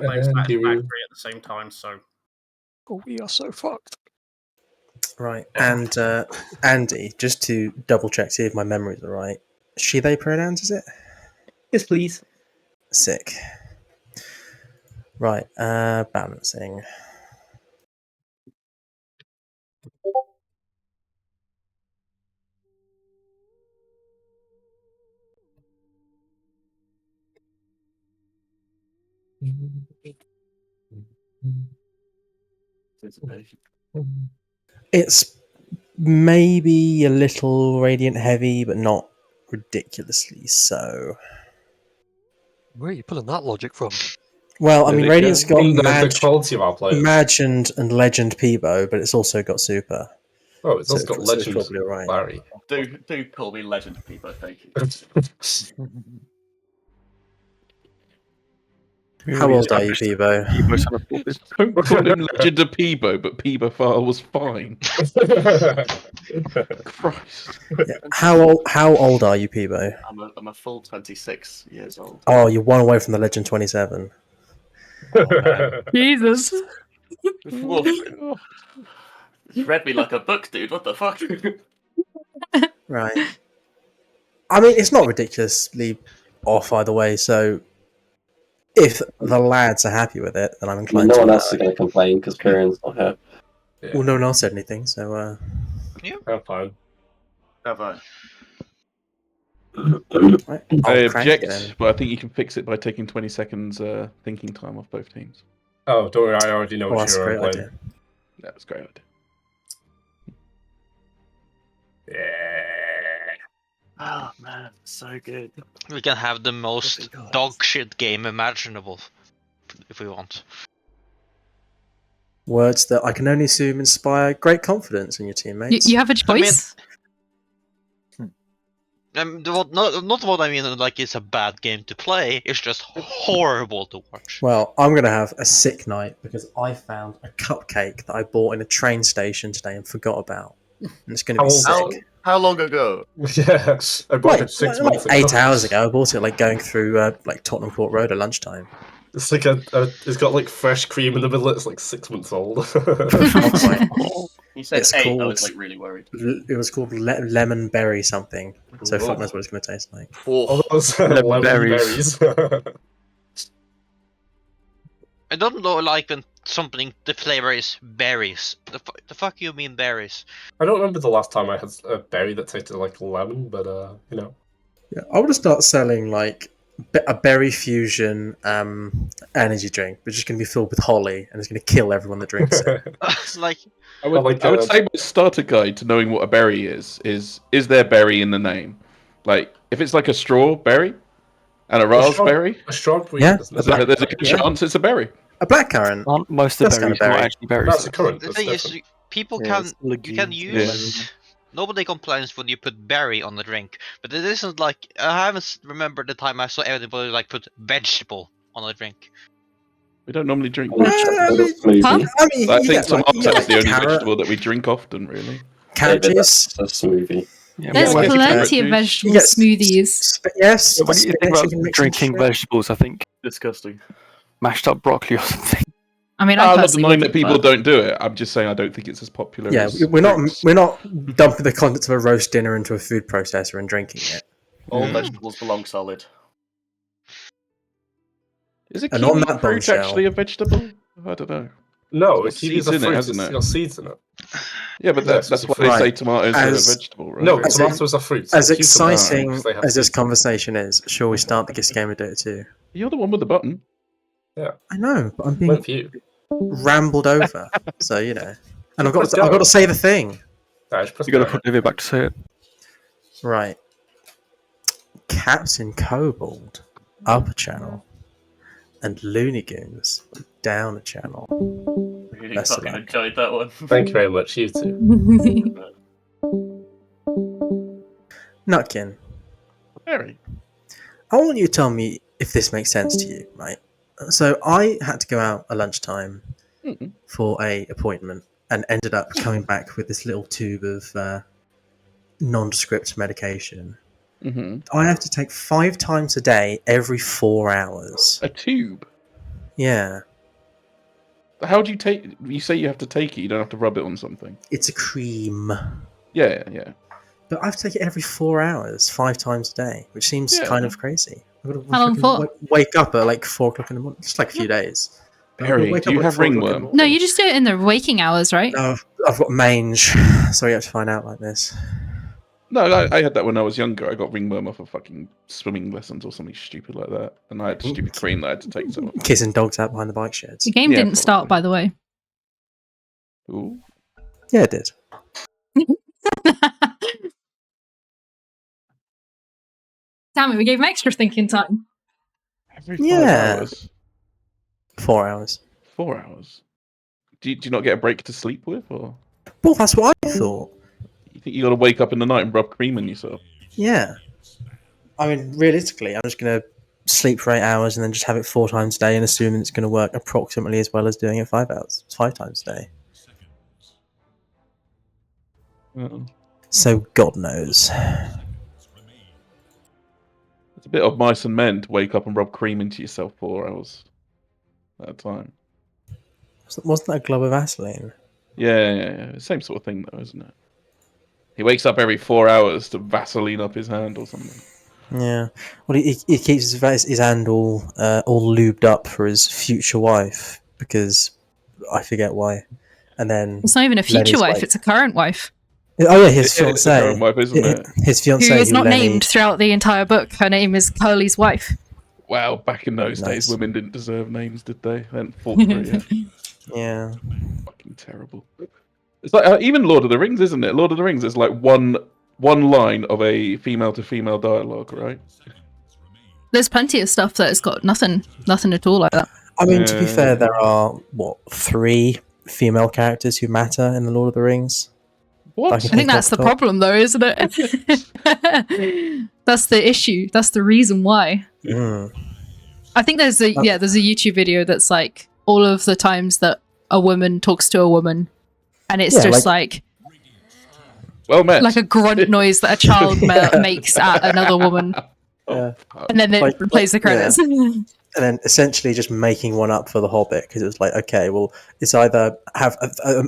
I'm playing Satisfactory at the same time, so... Oh, we are so fucked. Right, and Andy, just to double check, see if my memories are right. She, they pronouns, is it? Yes, please. Sick. Right, balancing. It's maybe a little radiant heavy, but not ridiculously so. Where are you pulling that logic from? Well, I mean, Radiant's got the quality of our players. Imagined and Legend Peebo, but it's also got Super. Oh, it's also got Legend probably right. Larry. Do call me Legend Peebo, thank you. How old are you, Peebo? Don't call him Legend of Peebo, but Peebophile was fine. Christ. Yeah. How old are you, Peebo? I'm a full 26 years old. Oh, you're one away from the Legend 27. Oh, Jesus. you read me like a book, dude. What the fuck? Right. I mean, it's not ridiculously off either way, so if the lads are happy with it, then I'm inclined to... No one else is going to complain because Pyrion's not here. Yeah. Well, no one else said anything, so... I'm fine. Have I? Right. I I'll crack it object, then. but I think you can fix it by taking 20 seconds thinking time off both teams. Oh, don't worry, I already know Oh, what that's a you're great playing. idea. That was a great idea. Yeah. Oh man, so good. We can have the most dog shit game imaginable if we want. Words that I can only assume inspire great confidence in your teammates. You have a choice. Not what I mean like it's a bad game to play, it's just horrible to watch. Well, I'm going to have a sick night because I found a cupcake that I bought in a train station today and forgot about. And it's going to be sick. How long ago? Yeah, I bought it 6 months ago. 8 hours ago. I bought it like going through like Tottenham Court Road at lunchtime. It's like it's got like fresh cream in the middle. It's like 6 months old. You said It's 8, I called- was like really worried. It was called lemon berry something. So fuck knows what it's going to taste like. All those lemon berries. I don't know, like when something the flavor is berries. The fuck you mean berries? I don't remember the last time I had a berry that tasted like lemon, but you know. Yeah, I want to start selling like a berry fusion energy drink, which is going to be filled with holly, and it's going to kill everyone that drinks it. Like I would say my starter guide to knowing what a berry is there berry in the name? Like, if it's like a strawberry and a raspberry, a strawberry. Yeah, there's a good chance it's a berry. A blackcurrant. Aren't most of the berries not actually berries? That's a currant. the That's thing is, different. people Yeah, can it's you can legumes. use. Nobody complains when you put berry on the drink, but it isn't like I haven't remembered the time I saw anybody like put vegetable on a drink. We don't normally drink. I mean, I you think get, like, you tomato get, is the only carrot, vegetable that we drink often, really. cabbages. A smoothie. Yeah, There's when you think plenty of about- vegetable Yes. smoothies. Yes. when you think spinach, about you can mix and drinking shit. vegetables, I think Disgusting. mashed up broccoli or something. I mean, I'm I not personally denying that wouldn't, people but- don't do it. I'm just saying I don't think it's as popular. Yeah, as we're drinks. not dumping the contents of a roast dinner into a food processor and drinking it. All vegetables belong solid. Is a And on kiwi that fruit bombshell- actually a vegetable? I don't know. No, It's got kiwis seeds are in it, fruit. hasn't It's it? got seeds in it. Yeah, but Yes, that's it's what a they fruit. say tomatoes are a As- vegetable, right? No, As tomatoes are fruits. As Cucumbers exciting because they have as this seeds. conversation is, shall we start the game of Dota 2? You're the one with the button. I know, but I'm being Went for you. rambled over, so you know. And I've got Let's to, I've go. got to say the thing. Right, just press You got to go. put Olivia back to say it. Right. Captain Kobold, up a channel, and Looney Goons, down a channel. Really Best of fucking luck. enjoyed that one. Thank you very much. You too. Nutkin, Very. I want you to tell me if this makes sense to you, right? So I had to go out at lunchtime Mhm. for a appointment and ended up coming back with this little tube of nondescript medication. Mm-hmm. I have to take 5 times a day every 4 hours. A tube. Yeah, How do you take? You say you have to take it. You don't have to rub it on something. it's a cream. Yeah. But I have to take it every 4 hours, 5 times a day, which seems Yeah. kind of crazy. I've got to How long fucking for? wake up at like 4 o'clock in the morning. Just like a few days. But I've got to Harry, wake do up you at have 4 o'clock in the ringworm? morning. No, you just do it in the waking hours, right? No, I've got mange, so you have to find out like this. No, I had that when I was younger. I got ringworm off of fucking swimming lessons or something stupid like that, and I had stupid cream that I had to take. So Kissing dogs out behind the bike sheds. The game Yeah, didn't start, probably. by the way. Ooh. Yeah, it did. Damn it, we gave him extra thinking time. Every 5 Yeah. hours. 4 hours. 4 hours. Do you not get a break to sleep with, or Well, that's what I thought. you think you got to wake up in the night and rub cream in yourself? Yeah. I mean, realistically, I'm just going to sleep for 8 hours and then just have it 4 times a day and assume that it's going to work approximately as well as doing it 5 hours. 5 times a day. Oh. So God knows. It's a bit of mice and men to wake up and rub cream into yourself 4 hours at a time. Wasn't that a glob of Vaseline? Yeah. Same sort of thing, though, isn't it? He wakes up every 4 hours to Vaseline up his hand or something. Yeah. Well, he keeps his hand all lubed up for his future wife because I forget why. And then It's not even a future Lenny's wife, like- it's a current wife. Oh yeah, his It's a fiancée. current wife, isn't it? His Who fiancée. is not Lenny- named throughout the entire book. Her name is Curly's wife. Wow, back in those Nice. days, women didn't deserve names, did they? They hadn't fought for it yet. Yeah. Fucking terrible. It's like even Lord of the Rings, isn't it? Lord of the Rings is like one line of a female to female dialogue, right? There's plenty of stuff that has got nothing at all like that. I mean, to be fair, there are 3 female characters who matter in the Lord of the Rings. What? I I think that's the problem, though, isn't it? That's the issue. That's the reason why. Mm. I think there's a YouTube video that's like all of the times that a woman talks to a woman, and it's Yeah, just like Well met. a grunt noise that a child makes at another woman, Yeah. and then it Like- plays the credits. And then essentially just making one up for The Hobbit because it was like, okay, well, it's either have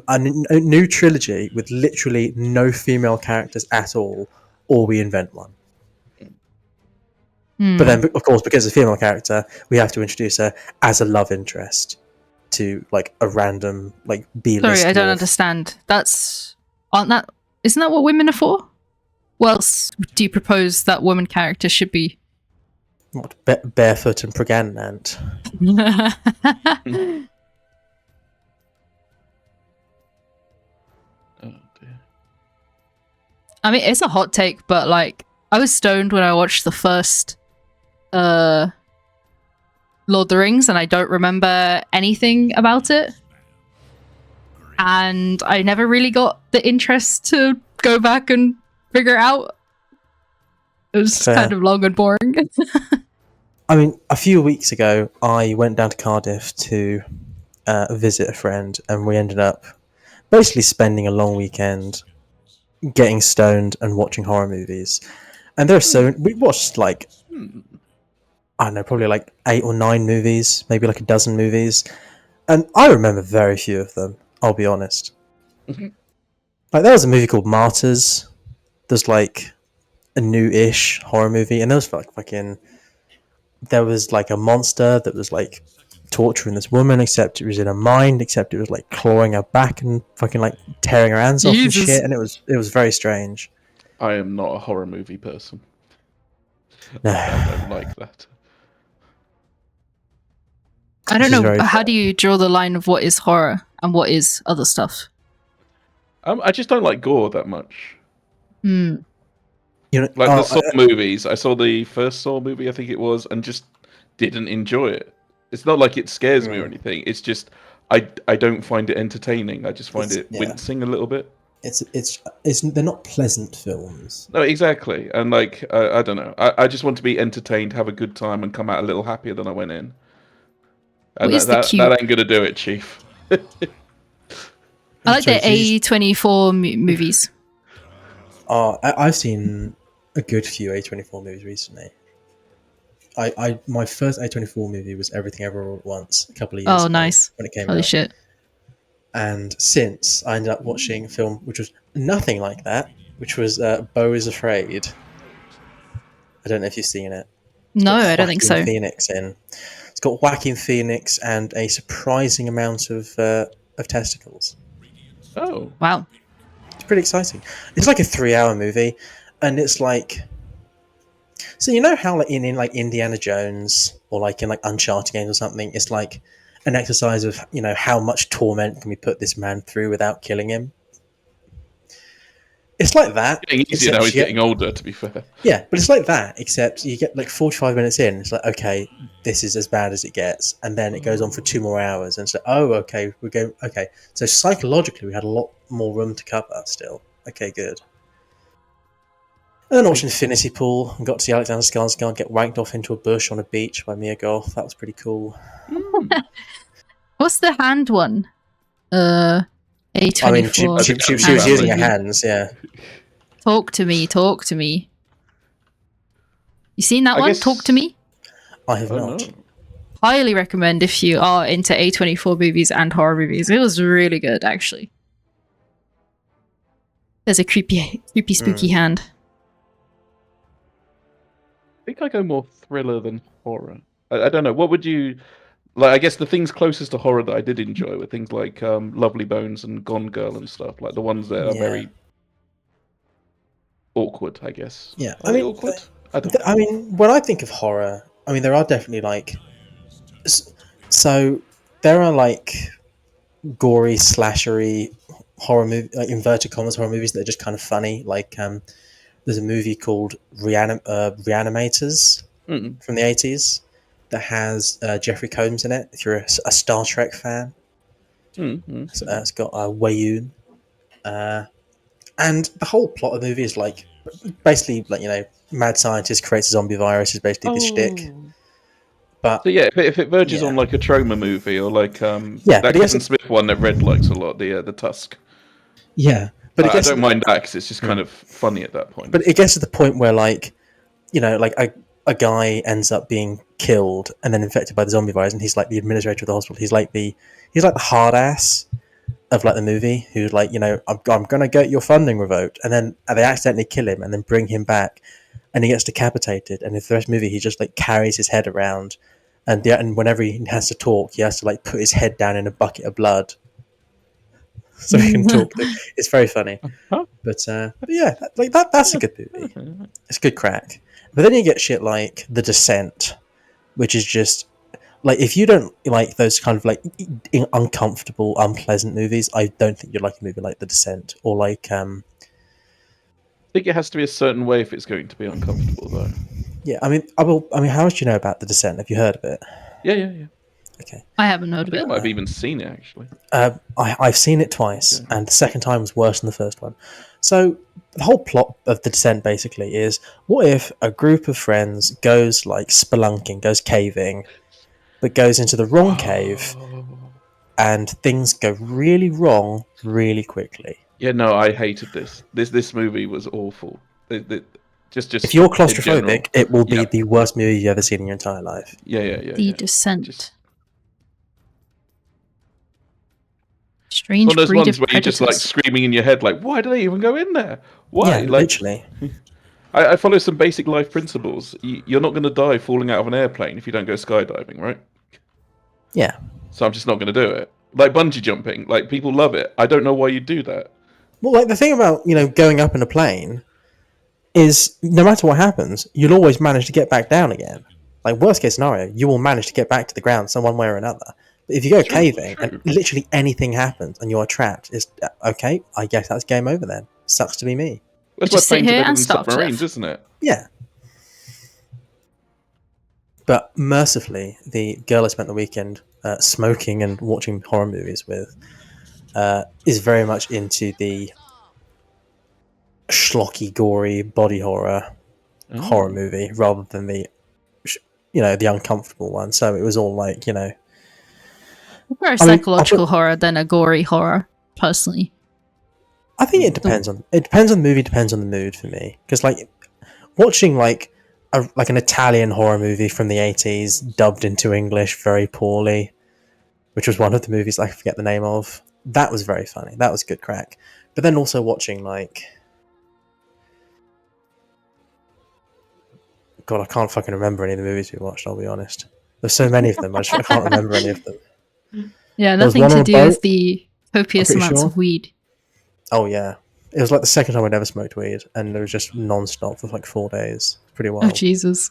a new trilogy with literally no female characters at all, or we invent one. But then, of course, because it's a female character, we have to introduce her as a love interest to like a random like B-list. Sorry, I don't dwarf. understand. Isn't that what women are for? What else do you propose that woman character should be? What, barefoot and pregnant. Oh, dear. I mean, it's a hot take, but like, I was stoned when I watched the first Lord of the Rings, and I don't remember anything about it. And I never really got the interest to go back and figure it out. It was Fair. kind of long and boring. I mean, a few weeks ago, I went down to Cardiff to visit a friend, and we ended up basically spending a long weekend getting stoned and watching horror movies. And we watched like, I don't know, probably like 8 or 9 movies, maybe like a dozen movies. And I remember very few of them, I'll be honest. Like, there was a movie called Martyrs. There's like a new-ish horror movie, and there was like there was like a monster that was like torturing this woman, except it was in her mind, except it was like clawing her back and fucking like tearing her hands off and Jesus. shit, and it was very strange. I am not a horror movie person. No. I don't like that. I don't This is know, very how fair. do you draw the line of what is horror and what is other stuff? I just don't like gore that much. You know, Like the Saw movies, I saw the first Saw movie, I think it was, and just didn't enjoy it. It's not like it scares me or anything. It's just I don't find it entertaining. I just find it wincing a little bit. it's they're not pleasant films. No, exactly. And like I don't know. I just want to be entertained, have a good time, and come out a little happier than I went in. And What is the that cute- ain't gonna do it, Chief. I like the So it's A24 movies. I've seen a good few A24 movies recently. my first A24 movie was Everything Everywhere All at Once a couple of years ago nice. when it came Holy out. shit. And since I ended up watching a film which was nothing like that, which was Beau is Afraid. I don't know if you've seen it. No, I don't think so. Joaquin Phoenix in. It's got Joaquin Phoenix and a surprising amount of testicles. Oh, Wow. It's pretty exciting. It's like a 3-hour movie, and it's like, so you know how like in like Indiana Jones or like in like Uncharted games or something, it's like an exercise of, you know, how much torment can we put this man through without killing him. It's like that. getting easier now. He's getting older, to be fair. Yeah, but it's like that, except you get like 45 minutes in, it's like, okay, this is as bad as it gets, and then it goes on for 2 more hours, and it's like, oh, okay, we're going, okay. So psychologically, we had a lot more room to cover still. Okay, good. And then I watched Infinity Pool, and got to see Alexander Skarsgård get wanked off into a bush on a beach by Mia Goth. That was pretty cool. What's the hand one? A24. I mean, she was using her hands, yeah. Talk to me. You seen that one? guess- Talk to me. I have not. Highly recommend if you are into A24 movies and horror movies. It was really good, actually. There's a creepy, spooky hand. I think I go more thriller than horror. I don't know. What would you like? I guess the things closest to horror that I did enjoy were things like Lovely Bones and Gone Girl and stuff, like the ones that are very awkward. I guess. Yeah, Are they awkward. I mean, when I think of horror, I mean, there are definitely like, so there are like gory, slashery horror movie, like inverted commas horror movies that are just kind of funny. Like, there's a movie called Reanimators from the 80s that has Jeffrey Combs in it. If you're a Star Trek fan, so, it's got Wayoon, and the whole plot of the movie is like basically like, you know, mad scientist creates a zombie virus is basically the shtick. But so yeah, if it verges on like a trauma movie or like that Kevin Smith one that Red likes a lot, the Tusk. Yeah, but I don't mind that because it's just kind of funny at that point. But it gets to the point where, like, you know, like a guy ends up being killed and then infected by the zombie virus, and he's like the administrator of the hospital. He's like the hard ass of like the movie, who's like, you know, I'm gonna get your funding revoked, and then they accidentally kill him and then bring him back, and he gets decapitated. And in the rest of the movie, he just like carries his head around, and whenever he has to talk, he has to like put his head down in a bucket of blood so he can talk. It's very funny. But yeah, like that's a good movie. It's good crack. But then you get shit like The Descent, which is just like, if you don't like those kind of like uncomfortable, unpleasant movies, I don't think you'd like a movie like The Descent. Or like I think it has to be a certain way if it's going to be uncomfortable, though. Yeah, I mean, how much do you know about The Descent? Have you heard of it? Yeah. Okay. I haven't heard of it. I might have even seen it, actually. I've seen it twice, and the second time was worse than the first one. So the whole plot of The Descent basically is, what if a group of friends goes like spelunking, goes caving, but goes into the wrong cave, and things go really wrong really quickly. Yeah, no, I hated this. This movie was awful. Just if you're claustrophobic, it will be the worst movie you've ever seen in your entire life. Yeah. The Descent. Strange one of those breed ones of where you're just like predators. screaming in your head, like, why do they even go in there? Why? Yeah, like, literally. I follow some basic life principles. You're not going to die falling out of an airplane if you don't go skydiving, right? Yeah. So I'm just not going to do it. Like bungee jumping, like people love it. I don't know why you do that. Well, like the thing about, you know, going up in a plane is no matter what happens, you'll always manage to get back down again. Like worst case scenario, you will manage to get back to the ground some one way or another. But if you go caving and literally anything happens and you are trapped, it's okay. I guess that's game over then. Sucks to be me. That's Just why sit planes are here better and than starve to submarines, death. isn't it? Yeah. But mercifully, the girl I spent the weekend smoking and watching horror movies with is very much into the schlocky, gory body horror movie rather than the, you know, the uncomfortable one. So it was all like, you know, More a psychological horror than a gory horror, personally. I think it depends on the movie, depends on the mood for me. Because like watching like like an Italian horror movie from the 80s, dubbed into English very poorly, which was one of the movies I forget the name of. That was very funny. That was good crack. But then also watching, like... God, I can't fucking remember any of the movies we watched, I'll be honest. There's so many of them, I can't remember any of them. Yeah, There was nothing one to on a do boat, with the copious pretty amounts sure. of weed. Oh, yeah. It was like the second time I'd ever smoked weed, and it was just non-stop for like 4 days. Pretty Oh, wild. Jesus.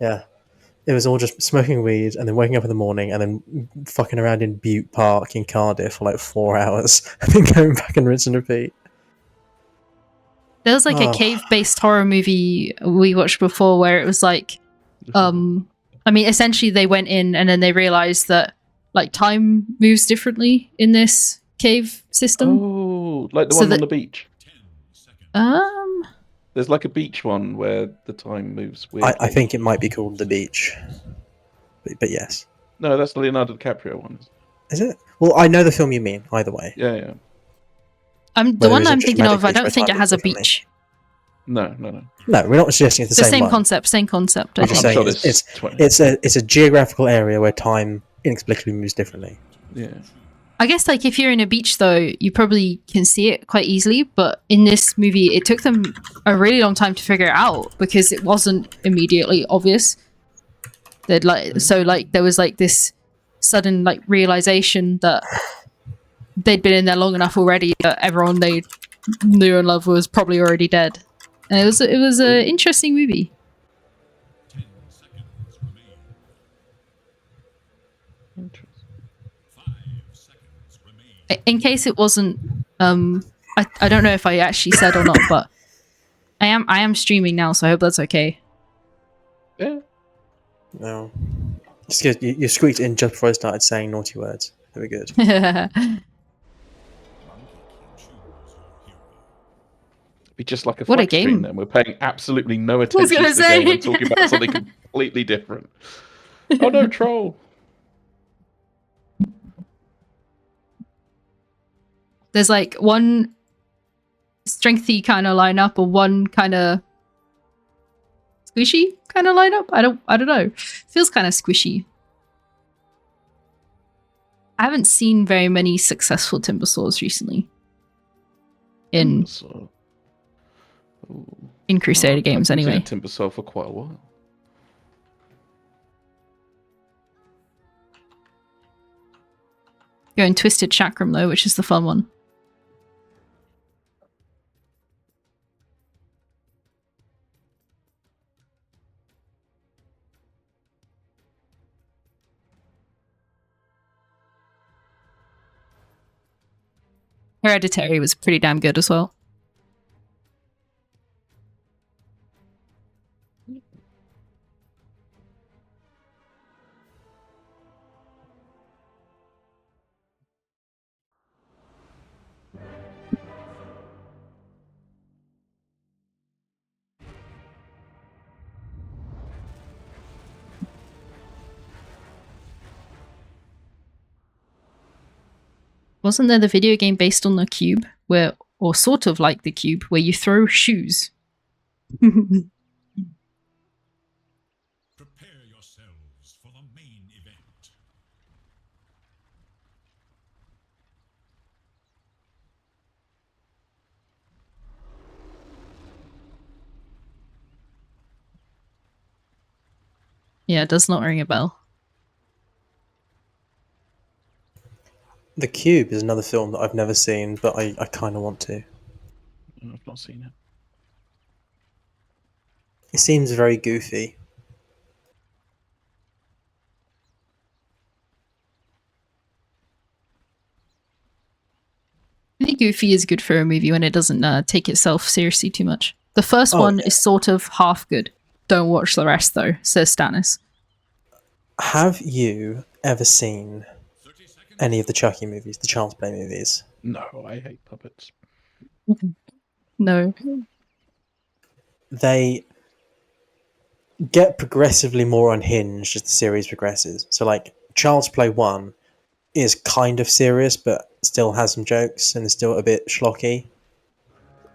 Yeah. It was all just smoking weed, and then waking up in the morning, and then fucking around in Butte Park in Cardiff for like 4 hours, and then going back and rinse and repeat. There was like a Oh. cave-based horror movie we watched before where it was like, I mean, essentially they went in and then they realized that like time moves differently in this cave system. Oh, like the So one that- on the beach. There's like a beach one where the time moves weirdly. I think it might be called The Beach. But yes. No, that's the Leonardo DiCaprio one. Is it? Well, I know the film you mean, either way. Yeah, yeah. The Whether one it's I'm just thinking of, I magically don't think it spread has a differently. beach. No. No, we're not suggesting it's The the same one. concept, same concept. I We're just think. I'm saying sure there's 20. it's a geographical area where time inexplicably moves differently. Yeah. I guess like if you're in a beach though, you probably can see it quite easily. But in this movie, it took them a really long time to figure it out because it wasn't immediately obvious. They'd like there was like this sudden like realization that they'd been in there long enough already that everyone they knew and loved was probably already dead. And it was an interesting movie. In case it wasn't, I don't know if I actually said or not, but I am streaming now, so I hope that's okay. Yeah. No. Just because you squeaked in just before I started saying naughty words. Very good. Be just like a What a Flax stream game. then. We're paying absolutely no was attention gonna to the game say. and talking about something completely different. Oh no, troll. There's like one strengthy kind of lineup or one kind of squishy kind of lineup. I don't know. Feels kind of squishy. I haven't seen very many successful timber saws recently in Crusader games I've been using anyway. a timber saw for quite a while. Going Twisted Chakram though, which is the fun one. Hereditary was pretty damn good as well. Wasn't there the video game based on the cube or sort of like the cube, where you throw shoes? Prepare yourselves for the main event. Yeah, it does not ring a bell. The Cube is another film that I've never seen, but I kind of want to. I've not seen it. It seems very goofy. I think Goofy is good for a movie when it doesn't take itself seriously too much. The first one is sort of half good. Don't watch the rest though, says Stannis. Have you ever seen any of the Chucky movies, the Child's Play movies? No, I hate puppets. No. They get progressively more unhinged as the series progresses. So, like, Child's Play 1 is kind of serious, but still has some jokes and is still a bit schlocky.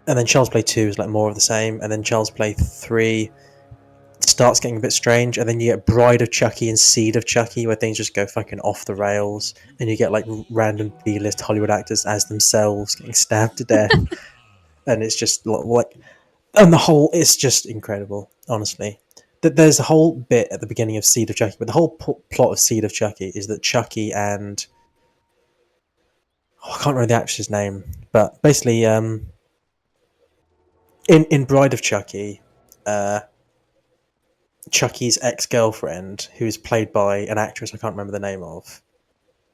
And then Child's Play 2 is, like, more of the same. And then Child's Play 3 starts getting a bit strange, and then you get Bride of Chucky and Seed of Chucky, where things just go fucking off the rails, and you get like random B-list Hollywood actors as themselves getting stabbed to death, and it's just like, and the whole, it's just incredible, honestly. There's a whole bit at the beginning of Seed of Chucky, but the whole plot of Seed of Chucky is that Chucky and I can't remember the actress's name, but basically, in Bride of Chucky, Chucky's ex-girlfriend, who's played by an actress I can't remember the name of,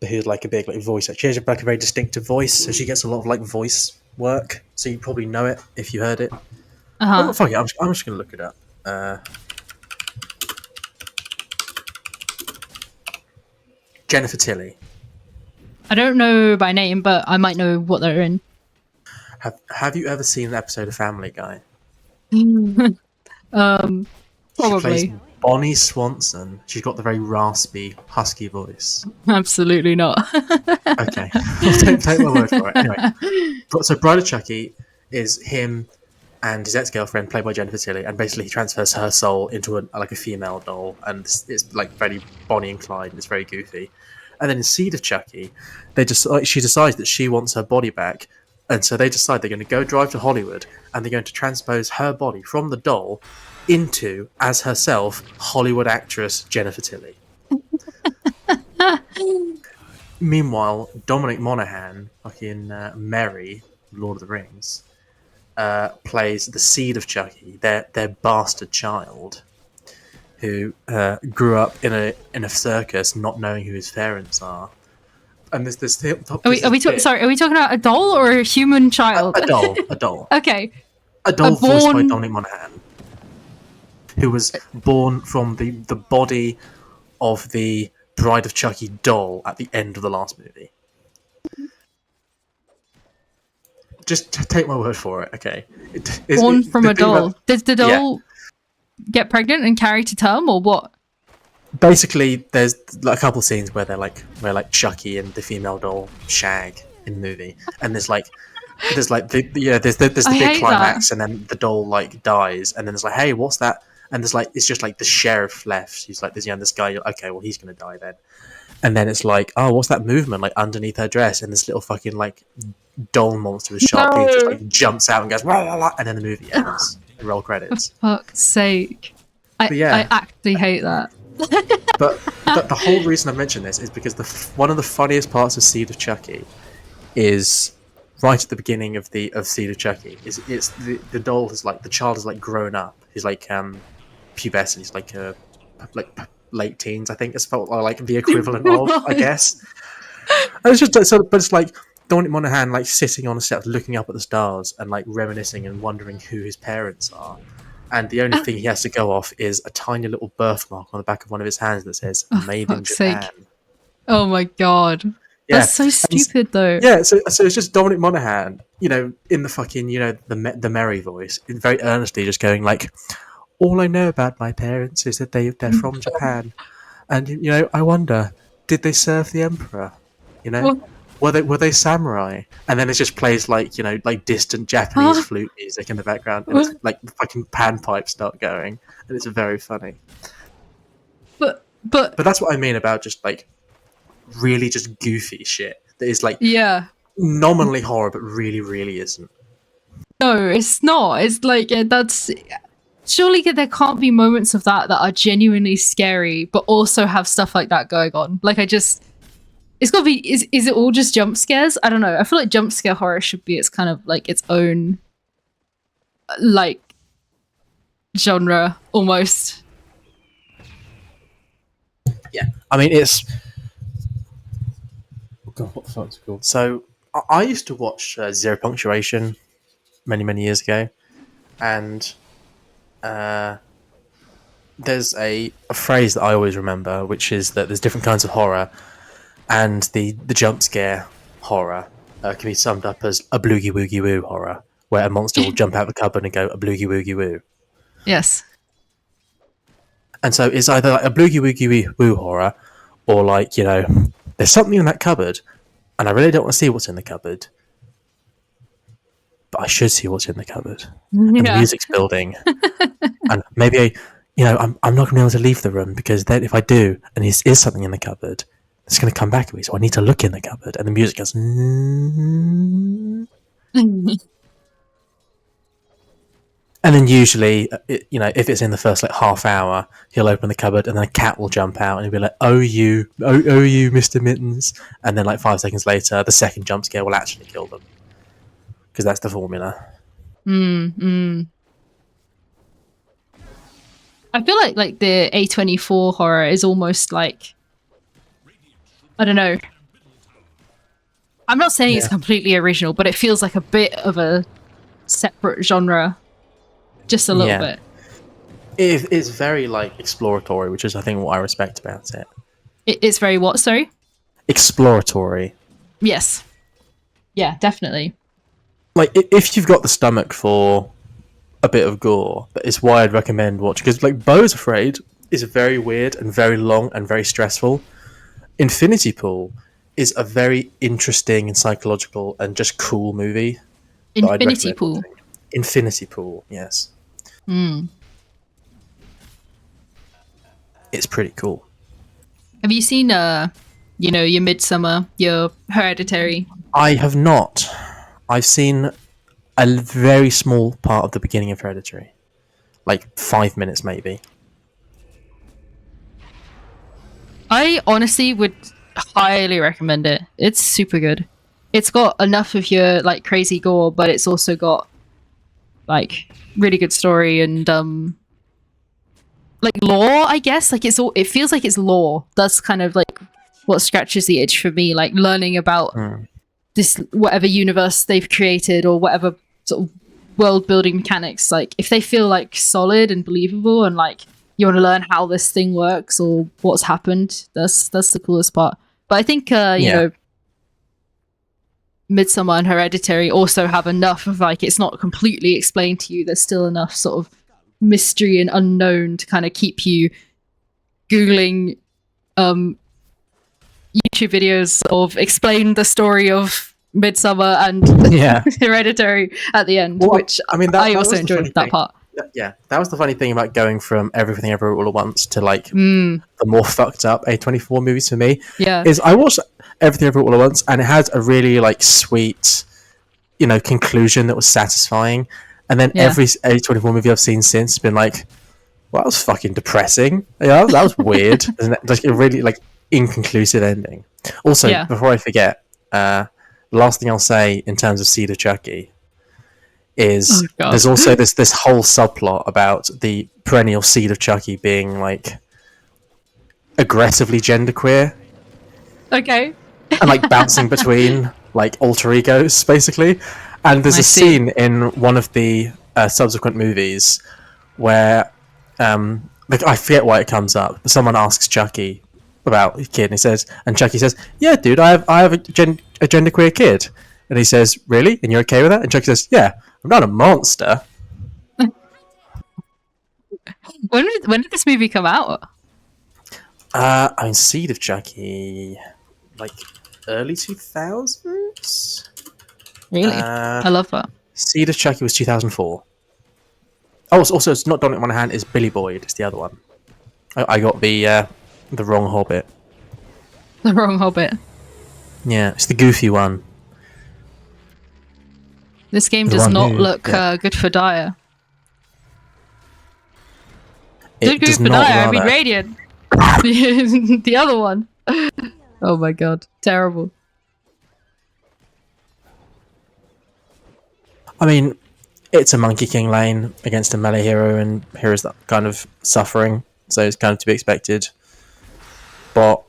but who's like a big like voice. She has like a very distinctive voice, so she gets a lot of like voice work. So you probably know it if you heard it. Oh, fuck it, I'm just gonna look it up. Jennifer Tilly. I don't know by name, but I might know what they're in. Have you ever seen an episode of Family Guy? Probably. She plays Bonnie Swanson. She's got the very raspy, husky voice. Absolutely not. Okay, don't take my word for it. Anyway, so Bride of Chucky is him and his ex-girlfriend, played by Jennifer Tilly, and basically he transfers her soul into a female doll, and it's like very Bonnie and Clyde, and it's very goofy. And then in Seed of Chucky, she decides that she wants her body back, and so they decide they're going to go drive to Hollywood, and they're going to transpose her body from the doll into, as herself, Hollywood actress Jennifer Tilly. Meanwhile, Dominic Monaghan, fucking Merry, Lord of the Rings, plays the Seed of Chucky, their bastard child, who grew up in a circus, not knowing who his parents are. And there's this. Are we talking about a doll or a human child? A doll. Okay. A doll voiced by Dominic Monaghan, who was born from the body of the Bride of Chucky doll at the end of the last movie. Just take my word for it, okay? Born from a doll. Did the doll get pregnant and carry to term, or what? Basically, there's like a couple of scenes where where Chucky and the female doll shag in the movie, and there's the big climax, and then the doll like dies, and then it's like, hey, what's that? And there's like, it's just like the sheriff left. He's like, this guy. Okay, well, he's gonna die then. And then it's like, oh, what's that movement like underneath her dress? And this little fucking like doll monster with sharp teeth just like jumps out and goes, wah, wah, wah, and then the movie ends. Roll credits. For fuck's sake! I actually hate that. But the whole reason I mention this is because one of the funniest parts of Seed of Chucky is right at the beginning of Seed of Chucky. It's the doll is like, the child is like grown up. He's like pubescent. He's like late teens, I think it's felt like the equivalent of, I guess. And it's just but it's like Dominic Monaghan like sitting on a set looking up at the stars and like reminiscing and wondering who his parents are. And the only thing he has to go off is a tiny little birthmark on the back of one of his hands that says "Made in Japan." Sake. Oh my god, that's so stupid, though. Yeah, so it's just Dominic Monaghan, in the fucking, the merry voice, very earnestly, just going like, "All I know about my parents is that they're from Japan, and I wonder, did they serve the emperor? Were they samurai?" And then it just plays like distant Japanese flute music in the background, and it's like the fucking panpipes start going, and it's very funny. But that's what I mean about just like really just goofy shit that is like nominally horror, but really, really isn't. No, it's not. It's like that's surely there can't be moments of that are genuinely scary, but also have stuff like that going on. Like it's got to be. Is it all just jump scares? I don't know. I feel like jump scare horror should be its kind of like its own like genre almost. Yeah, I mean it's. Oh God, what the fuck's it called? So I used to watch Zero Punctuation many years ago, and there's a phrase that I always remember, which is that there's different kinds of horror. And the jump scare horror can be summed up as a bloogie woogie woo horror, where a monster will jump out of the cupboard and go a bloogie woogie woo. Yes. And so it's either like a bloogie woogie woo horror, or like, there's something in that cupboard, and I really don't want to see what's in the cupboard, but I should see what's in the cupboard. And the music's building, and maybe I'm not going to be able to leave the room because then if I do, and there is something in the cupboard, it's going to come back to me. So I need to look in the cupboard, and the music goes. And then usually, if it's in the first like half hour, he'll open the cupboard and then a cat will jump out and he'll be like, oh you, Mr. Mittens. And then like 5 seconds later, the second jump scare will actually kill them. Because that's the formula. I feel like the A24 horror is almost like, I don't know. I'm not saying it's completely original, but it feels like a bit of a separate genre. Just a little bit. It's very like exploratory, which is I think what I respect about it. It's very what? Sorry. Exploratory. Yes. Yeah, definitely. Like if you've got the stomach for a bit of gore, that is why I'd recommend watching. Because like Beau's Afraid is very weird and very long and very stressful. Infinity Pool is a very interesting and psychological and just cool movie. Infinity Pool. Watching. Infinity Pool, yes. It's pretty cool. Have you seen your Midsummer, your Hereditary? I have not. I've seen a very small part of the beginning of Hereditary. Like 5 minutes maybe. I honestly would highly recommend it. It's super good. It's got enough of your like crazy gore, but it's also got like really good story and like lore, I guess. Like it feels like it's lore. That's kind of like what scratches the itch for me, like learning about this whatever universe they've created or whatever sort of world building mechanics. Like if they feel like solid and believable and like you want to learn how this thing works or what's happened, that's the coolest part. But I think you know, Midsummer and Hereditary also have enough of like it's not completely explained to you. There's still enough sort of mystery and unknown to kind of keep you googling YouTube videos of explain the story of Midsummer and Hereditary at the end, which I mean I also enjoyed that part. Yeah, that was the funny thing about going from Everything Everywhere All at Once to like the more fucked up A24 movies for me. Yeah, is I watched Everything Everywhere All at Once and it had a really like sweet, conclusion that was satisfying. And then every A24 movie I've seen since has been like, well, that was fucking depressing. Yeah, that was weird. Isn't it? Like a really like inconclusive ending. Also, before I forget, the last thing I'll say in terms of Seed of Chucky is there's also this whole subplot about the perennial Seed of Chucky being like aggressively genderqueer. Okay. And like bouncing between like alter egos, basically. And there's a scene in one of the subsequent movies where like I forget why it comes up, but someone asks Chucky about his kid, and Chucky says, "Yeah, dude, I have a genderqueer kid," and he says, "Really? And you're okay with that?" And Chucky says, "Yeah, I'm not a monster." When did this movie come out? I mean, Seed of Chucky, like early 2000s. Really? I love that. Seed of Chucky was 2004. Oh, also it's not Dominic Monaghan, it's Billy Boyd. It's the other one. I got the wrong Hobbit. The wrong Hobbit. Yeah, it's the goofy one. This game does not look good for Dire. It does not. I mean, Radiant. The other one. Oh my god, terrible. I mean, it's a Monkey King lane against a melee hero, and heroes that kind of suffering, so it's kind of to be expected. But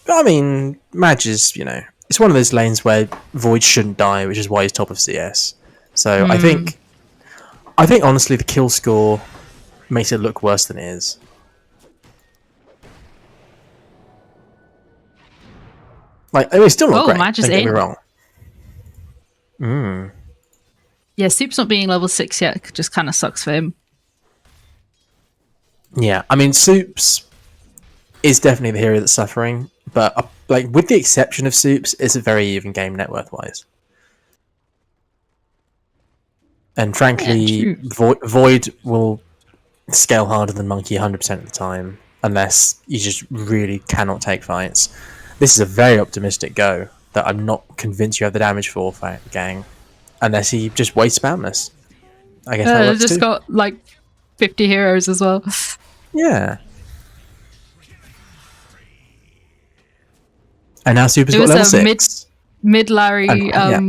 I mean, Madge is, it's one of those lanes where Void shouldn't die, which is why he's top of CS. So I think honestly the kill score makes it look worse than it is. Like, I mean, it's still not great. Madge is don't get me in. wrong. Yeah, Soup's not being level 6 yet just kind of sucks for him. Yeah, I mean, Soups is definitely the hero that's suffering, but like with the exception of Soups, it's a very even game net worth wise. And frankly, Void will scale harder than Monkey 100% of the time, unless you just really cannot take fights. This is a very optimistic go that I'm not convinced you have the damage for, gang, unless he just wastes Boundless. I guess that works just too. got like 50 heroes as well. Yeah. And now Super's It got was level a 6. Mid Larry yeah.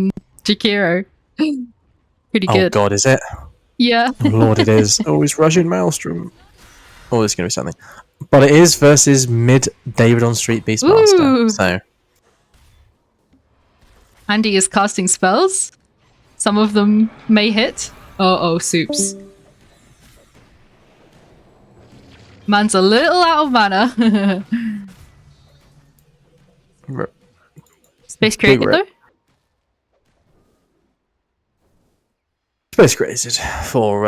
Jakiro. Pretty Oh good. god, is it? Yeah. Oh lord, it is. Oh, he's rushing Maelstrom. Oh, there's going to be something. But it is versus mid Davidonstreet Beastmaster. Ooh. So Andy is casting spells. Some of them may hit. Oh, Soups. Man's a little out of mana. Space created Big though? Space created for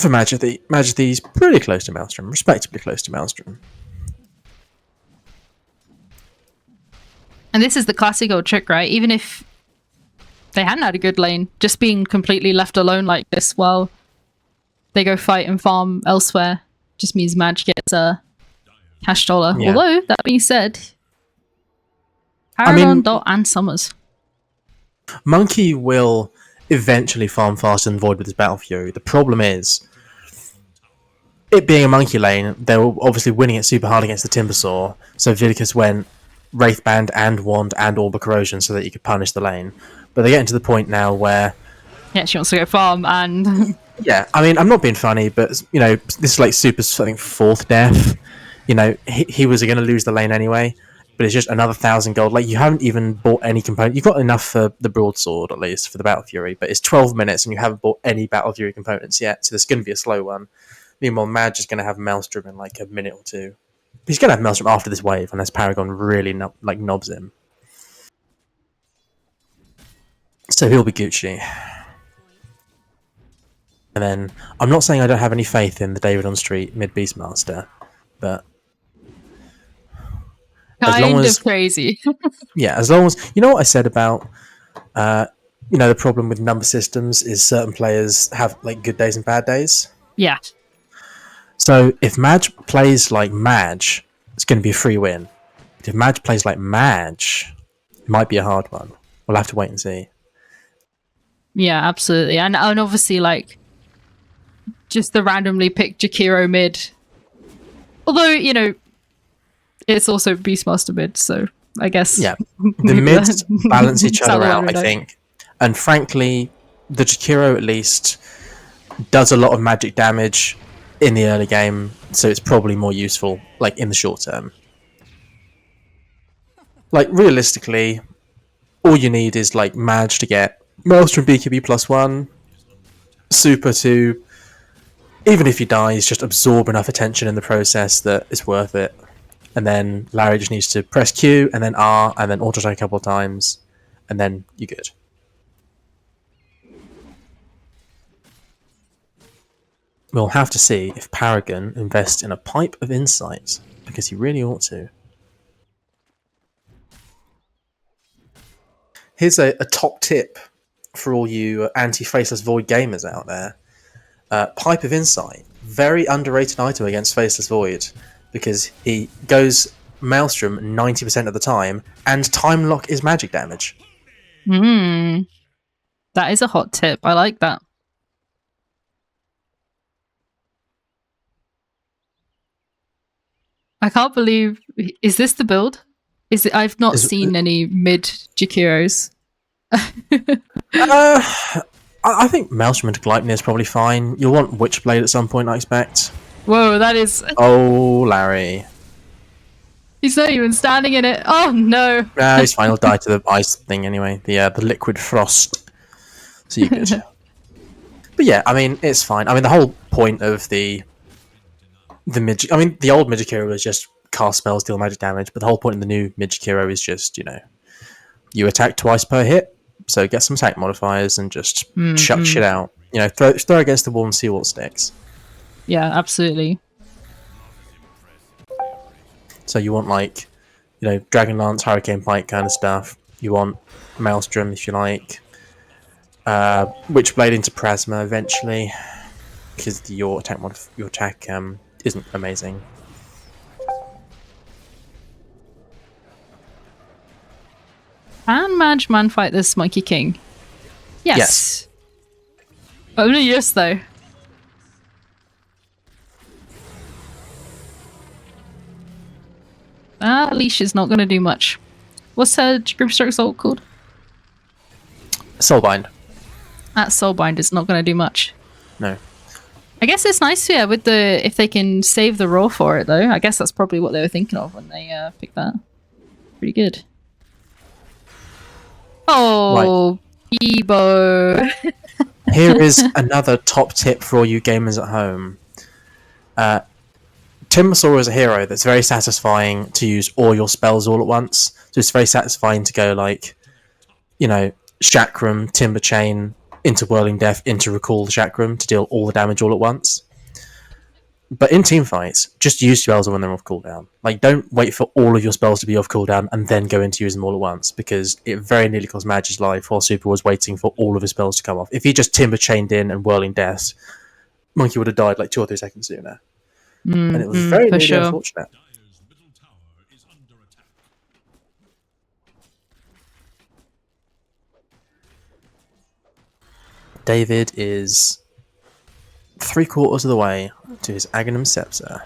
Majesty. Majesty's pretty close to Maelstrom, respectably close to Maelstrom. And this is the classic old trick, right? Even if they hadn't had a good lane, just being completely left alone like this while they go fight and farm elsewhere just means Madge gets a cash dollar. Yeah. Although, that being said, Pyrion, Dot, and Summers. Monkey will eventually farm faster than Void with his Battle Fury. The problem is, it being a Monkey lane, they were obviously winning it super hard against the Timbersaw, so Vidicus went Wraithband and Wand and Orb of Corrosion so that you could punish the lane. But they're getting to the point now where... Yeah, she wants to go farm and... Yeah, I mean, I'm not being funny, but, you know, this is like Super's, I think, 4th death. You know, he was going to lose the lane anyway, but it's just another 1,000 gold. Like, you haven't even bought any component. You've got enough for the Broadsword, at least, for the Battle Fury, but it's 12 minutes and you haven't bought any Battle Fury components yet, so there's going to be a slow one. Meanwhile, Madge is going to have Maelstrom in, like, a minute or two. He's going to have Maelstrom after this wave, unless Paragon really, knobs him. So he'll be Gucci. And then, I'm not saying I don't have any faith in the Davidonstreet mid-Beastmaster, but... Kind of crazy. Yeah, as long as... You know what I said about... you know, the problem with number systems is certain players have, like, good days and bad days? Yeah. So, if Madge plays like Madge, it's going to be a free win. But if Madge plays like Madge, it might be a hard one. We'll have to wait and see. Yeah, absolutely. And obviously, like, just the randomly picked Jakiro mid. Although, you know, it's also Beastmaster mid, so I guess... Yeah, the mids balance each other out, I think. And frankly, the Jakiro at least does a lot of magic damage in the early game, so it's probably more useful, like, in the short term. Like, realistically, all you need is, like, Madge to get Maelstrom BKB +1, Super to, even if he dies, just absorb enough attention in the process that it's worth it. And then Larry just needs to press Q, and then R, and then auto-attack a couple of times, and then you're good. We'll have to see if Paragon invests in a Pipe of Insight, because he really ought to. Here's a top tip for all you anti-Faceless Void gamers out there. Pipe of Insight, very underrated item against Faceless Void, because he goes Maelstrom 90% of the time, and Time Lock is magic damage. That is a hot tip. I like that. I can't believe... Is this the build? Is it? I've not seen any mid Jakiros. I think Maelstrom into Gleipnir is probably fine. You'll want Witchblade at some point, I expect. Whoa, that is... Oh, Larry. He's not even standing in it. Oh, no. He's fine. He'll die to the ice thing anyway. The liquid frost. So you're good. But yeah, I mean, it's fine. I mean, the whole point of the mid... I mean, the old Mid-Jakiro was just cast spells, deal magic damage, but the whole point of the new Mid-Jakiro is just, you know, you attack twice per hit, so get some attack modifiers and just chuck shit out. You know, throw against the wall and see what sticks. Yeah, absolutely. So you want, like, you know, Dragonlance, Hurricane Pike kind of stuff. You want Maelstrom, if you like. Witchblade into Prasma eventually. because your attack isn't amazing. Can man fight this Monkey King? Yes. Only yes, though. That leash is not going to do much. What's her Grimstroke's ult called? Soulbind. That Soulbind is not going to do much. No. I guess it's nice, yeah, with the if they can save the raw for it, though. I guess that's probably what they were thinking of when they picked that. Pretty good. Oh, Bebo. Here is another top tip for all you gamers at home. Timbersaw is a hero that's very satisfying to use all your spells all at once. So it's very satisfying to go like, you know, Chakram, Timber Chain, into Whirling Death, into Recall the Chakram to deal all the damage all at once. But in teamfights, just use spells when they're off cooldown. Like, don't wait for all of your spells to be off cooldown and then go into use them all at once, because it very nearly cost Magic's life while Super was waiting for all of his spells to come off. If he just Timber Chained in and Whirling Death, Monkey would have died like 2 or 3 seconds sooner. And it was very nearly unfortunate. David is 3/4 of the way to his Aghanim Scepter.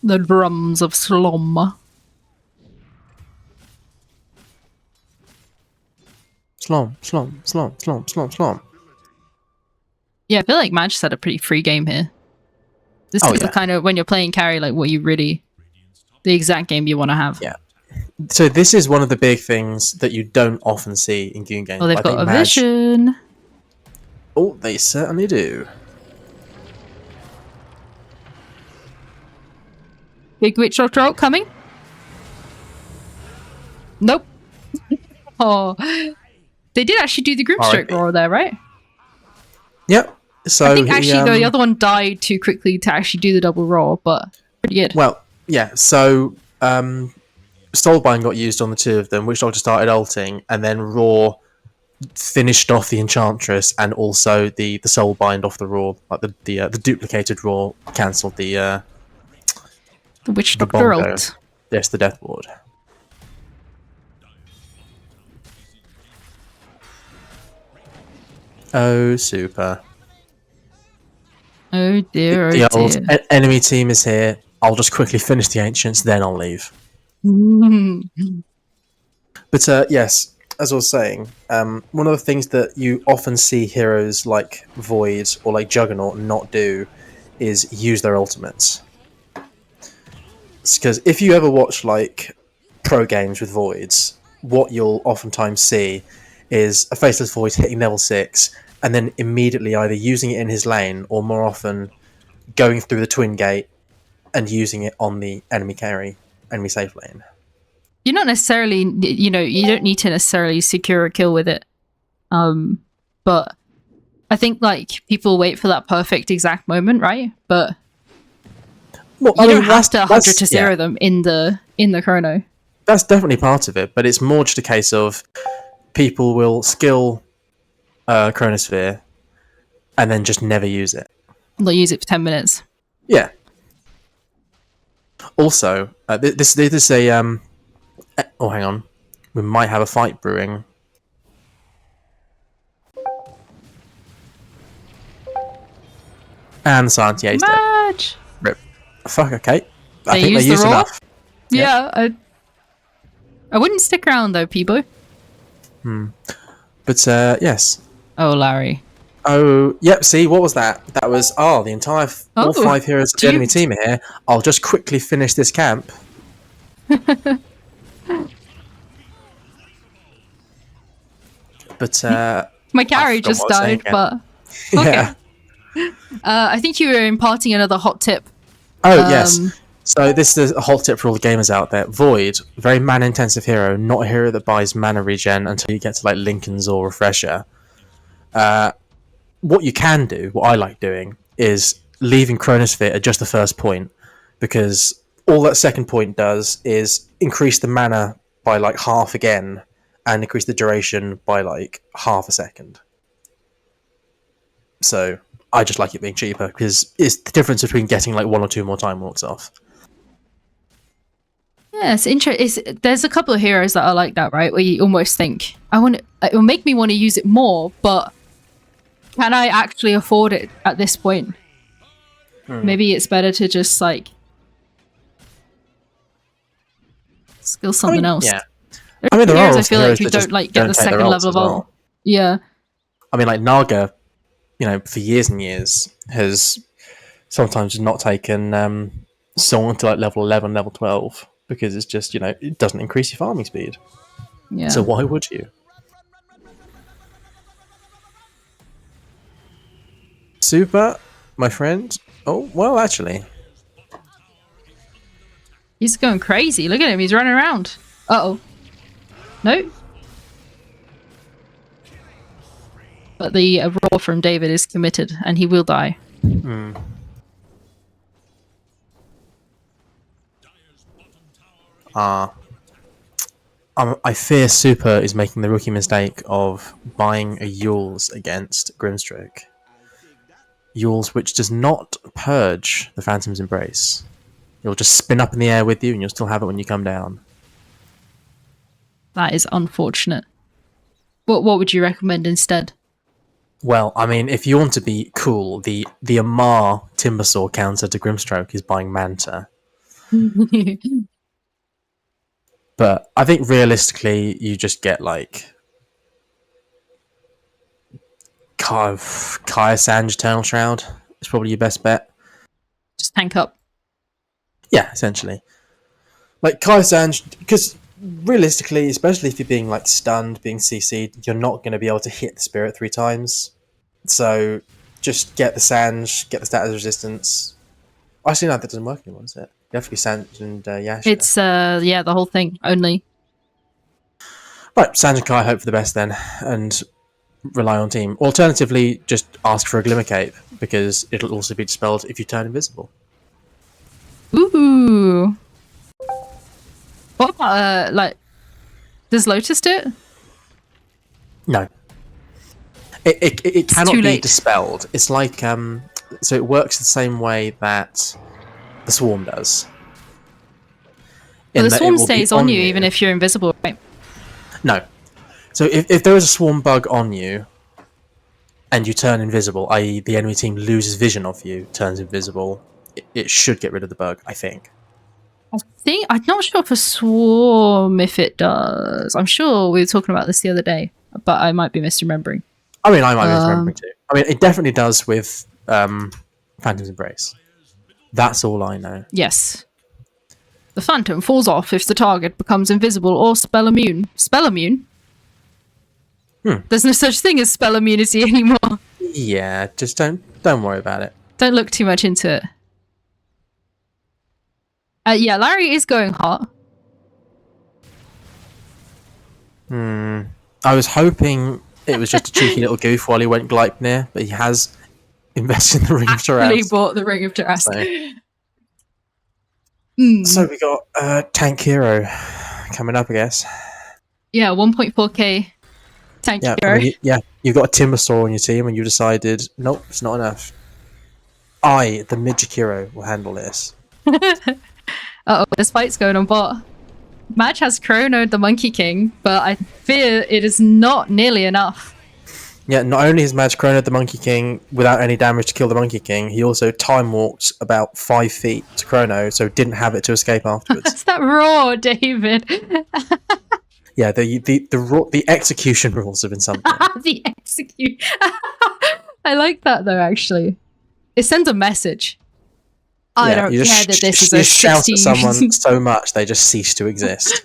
The drums of Slom. Slom. Yeah, I feel like Magic's had a pretty free game here. This is the kind of, when you're playing carry, like what you really, the exact game you want to have. Yeah. So this is one of the big things that you don't often see in Goon games. Oh, they've got a vision. Oh, they certainly do. Big Witch Doctor ult coming. Nope. Oh, they did actually do the Grimstroke roar there, right? Yep. So I think actually though the other one died too quickly to actually do the double roar, but pretty good. Well, yeah. So Soulbind got used on the 2 of them. Witch Doctor started ulting, and then Roar finished off the Enchantress, and also the Soulbind off the Roar, like the duplicated Roar cancelled the Witch Doctor ult. Yes, the Death Ward. Oh, super. Oh dear, The oh old dear. enemy team is here. I'll just quickly finish the Ancients, then I'll leave. But yes, as I was saying, one of the things that you often see heroes like Void or like Juggernaut not do is use their ultimates. Because if you ever watch like pro games with Voids, what you'll oftentimes see is a Faceless Void hitting level 6 and then immediately either using it in his lane or more often going through the Twin Gate and using it on the enemy carry, enemy safe lane. You're not necessarily, you don't need to necessarily secure a kill with it. But I think like people wait for that perfect exact moment, right? But you don't have to 100 to 0 them in the chrono. That's definitely part of it, but it's more just a case of people will skill Chronosphere and then just never use it. They'll use it for 10 minutes. Yeah. Also, this is a oh, hang on. We might have a fight brewing. And Santia's dead. Rip. Fuck, okay. I think they used enough. Yeah, I wouldn't stick around though, Peebo. But yes. Oh, Larry. Oh, yep, see, what was that? That was, the entire, all 5 heroes of the enemy team are here. I'll just quickly finish this camp. But, my carry just died, but... Okay. Yeah. I think you were imparting another hot tip. Oh, yes. So this is a hot tip for all the gamers out there. Void, very mana-intensive hero, not a hero that buys mana regen until you get to, like, Lincoln's or Refresher. What you can do, what I like doing, is leaving Chronosphere at just the first point, because all that second point does is increase the mana by like half again, and increase the duration by like half a second. So I just like it being cheaper because it's the difference between getting like 1 or 2 more time walks off. Yeah, it's interesting. There's a couple of heroes that are like that, right? Where you almost think, it will make me want to use it more, but can I actually afford it at this point? Maybe it's better to just like skill something else. Yeah. I mean, there are heroes I also feel heroes like you that just don't like get the don't take their second ults level as of ult. well. Yeah. I mean, like Naga, for years and years has sometimes not taken someone to like level 11, level 12 because it's just, it doesn't increase your farming speed. Yeah. So why would you? Super, my friend. Oh, well, actually. He's going crazy. Look at him. He's running around. Uh-oh. No. But the roar from David is committed, and he will die. I fear Super is making the rookie mistake of buying a Yules against Grimstroke. Yules which does not purge the Phantom's Embrace. It'll just spin up in the air with you and you'll still have it when you come down. That is unfortunate. What would you recommend instead? Well, I mean, if you want to be cool, the Amar Timbersaw counter to Grimstroke is buying Manta. But I think realistically, you just get like Kaya Sanj Eternal Shroud is probably your best bet. Just tank up. Yeah, essentially. Like Kaya Sanj, because realistically, especially if you're being like stunned, being CC'd, you're not going to be able to hit the spirit 3 times. So just get the Sanj, get the status resistance. Actually, no, that doesn't work anymore, does it? You have to be Sanj and Yasha. It's, the whole thing, only. Right, Sanj and Kai hope for the best then, and rely on team. Alternatively, just ask for a Glimmer Cape, because it'll also be dispelled if you turn invisible. Ooh. What about, does Lotus do it? No. It cannot too be late. dispelled. It's like, so it works the same way that the Swarm does. Well, In the that it swarm will be stays on you even if you're invisible, right? No. So if there is a swarm bug on you, and you turn invisible, i.e. the enemy team loses vision of you, turns invisible, it should get rid of the bug, I think. I'm not sure for Swarm if it does. I'm sure we were talking about this the other day, but I might be misremembering. I mean, I might be misremembering too. I mean, it definitely does with Phantom's Embrace. That's all I know. Yes. The Phantom falls off if the target becomes invisible or spell immune. Spell immune? There's no such thing as spell immunity anymore. Yeah, just don't worry about it. Don't look too much into it. Yeah, Larry is going hot. I was hoping it was just a cheeky little goof while he went Gleipnir, but he has invested in the Ring of Actually Taras. bought the Ring of Taras. So we got Tank Hero coming up, I guess. Yeah, 1.4k tank hero. You've got a Timbersaw on your team and you decided, nope, it's not enough. The Midget Hero, will handle this. Uh-oh, this fight's going on bot. Madge has chronoed the Monkey King, but I fear it is not nearly enough. Yeah, not only has Madge chronoed the Monkey King without any damage to kill the Monkey King, he also time walked about 5 feet to chrono, so didn't have it to escape afterwards. That's that raw, David. Yeah, the execution rules have been something. The execute. I like that though, actually. It sends a message. I don't care that this is a 16. You shout at someone so much they just cease to exist.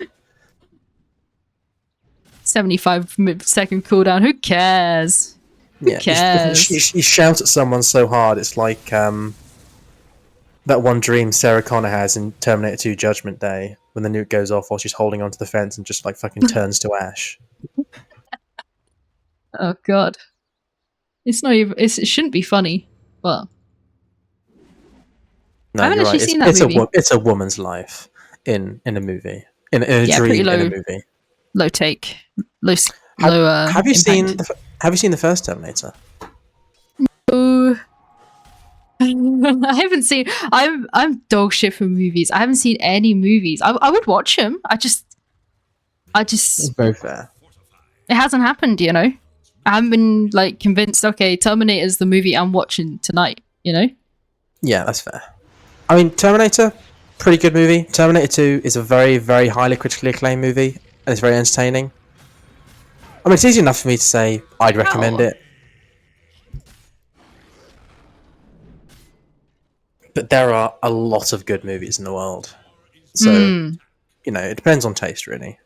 75-second cooldown. Who cares? Who cares? You shout at someone so hard, it's like that one dream Sarah Connor has in Terminator 2 Judgment Day, when the nuke goes off while she's holding onto the fence and just like fucking turns to ash. Oh god. It's not even. It shouldn't be funny, but. No, I haven't you're actually right. seen that movie. It's a woman's life in a movie. In a dream in a movie. Low take. Low Have you impact. seen the first Terminator? Oh. I haven't seen. I'm dog shit for movies. I haven't seen any movies. I would watch them. I just. It's very fair. It hasn't happened, you know. I haven't been like convinced. Okay, Terminator's the movie I'm watching tonight. You know. Yeah, that's fair. I mean, Terminator, pretty good movie. Terminator 2 is a very, very highly critically acclaimed movie, and it's very entertaining. I mean, it's easy enough for me to say I'd recommend it. But there are a lot of good movies in the world. So, you know, it depends on taste, really.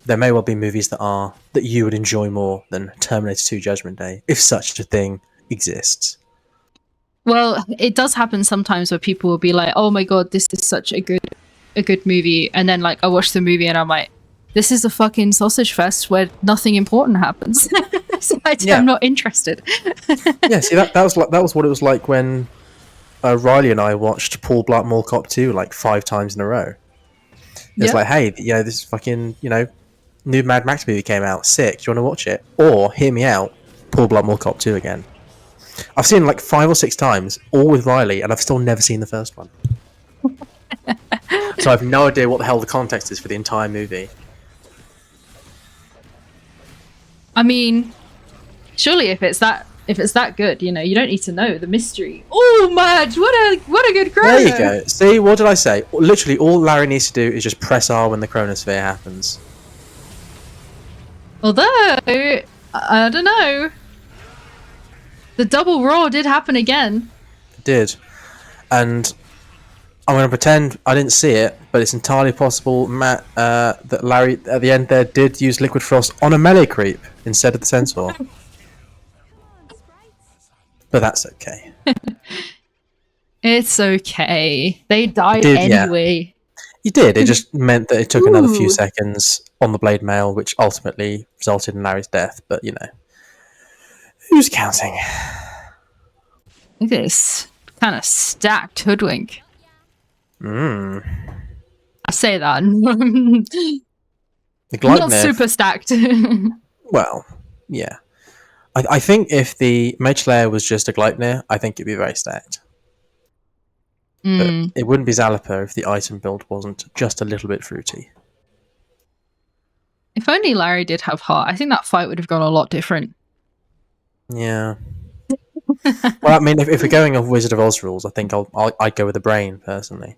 There may well be movies that you would enjoy more than Terminator 2 Judgment Day, if such a thing exists. Well, it does happen sometimes where people will be like, "Oh my god, this is such a good movie," and then like I watch the movie and I'm like, "This is a fucking sausage fest where nothing important happens." So I'm not interested. Yeah, see that was what it was like when Riley and I watched Paul Blart Mall Cop 2 like 5 times in a row. It's like, hey, you know, this fucking, you know, new Mad Max movie came out. Sick. Do you want to watch it? Or, hear me out, Paul Blart Mall Cop 2 again. I've seen it like 5 or 6 times, all with Riley, and I've still never seen the first one. So I have no idea what the hell the context is for the entire movie. I mean, surely if it's that good, you know, you don't need to know the mystery. Oh, Madge, what a good chrono! There you go. See, what did I say? Literally, all Larry needs to do is just press R when the chronosphere happens. Although, I don't know. The double roar did happen again. It did. And I'm going to pretend I didn't see it, but it's entirely possible, Matt, that Larry, at the end there, did use Liquid Frost on a melee creep instead of the Centaur. But that's okay. It's okay. They died anyway. Yeah. You did. It just meant that it took another few seconds on the blade mail, which ultimately resulted in Larry's death. But, you know, who's counting? Look at this kind of stacked hoodwink. I say that. Not super stacked. Well, yeah. I think if the Mage Slayer was just a Gleipnir, I think it'd be very stacked. But it wouldn't be Zalapa if the item build wasn't just a little bit fruity. If only Larry did have heart, I think that fight would have gone a lot different. Yeah. Well, I mean, if we're going off Wizard of Oz rules, I think I'd go with the brain, personally.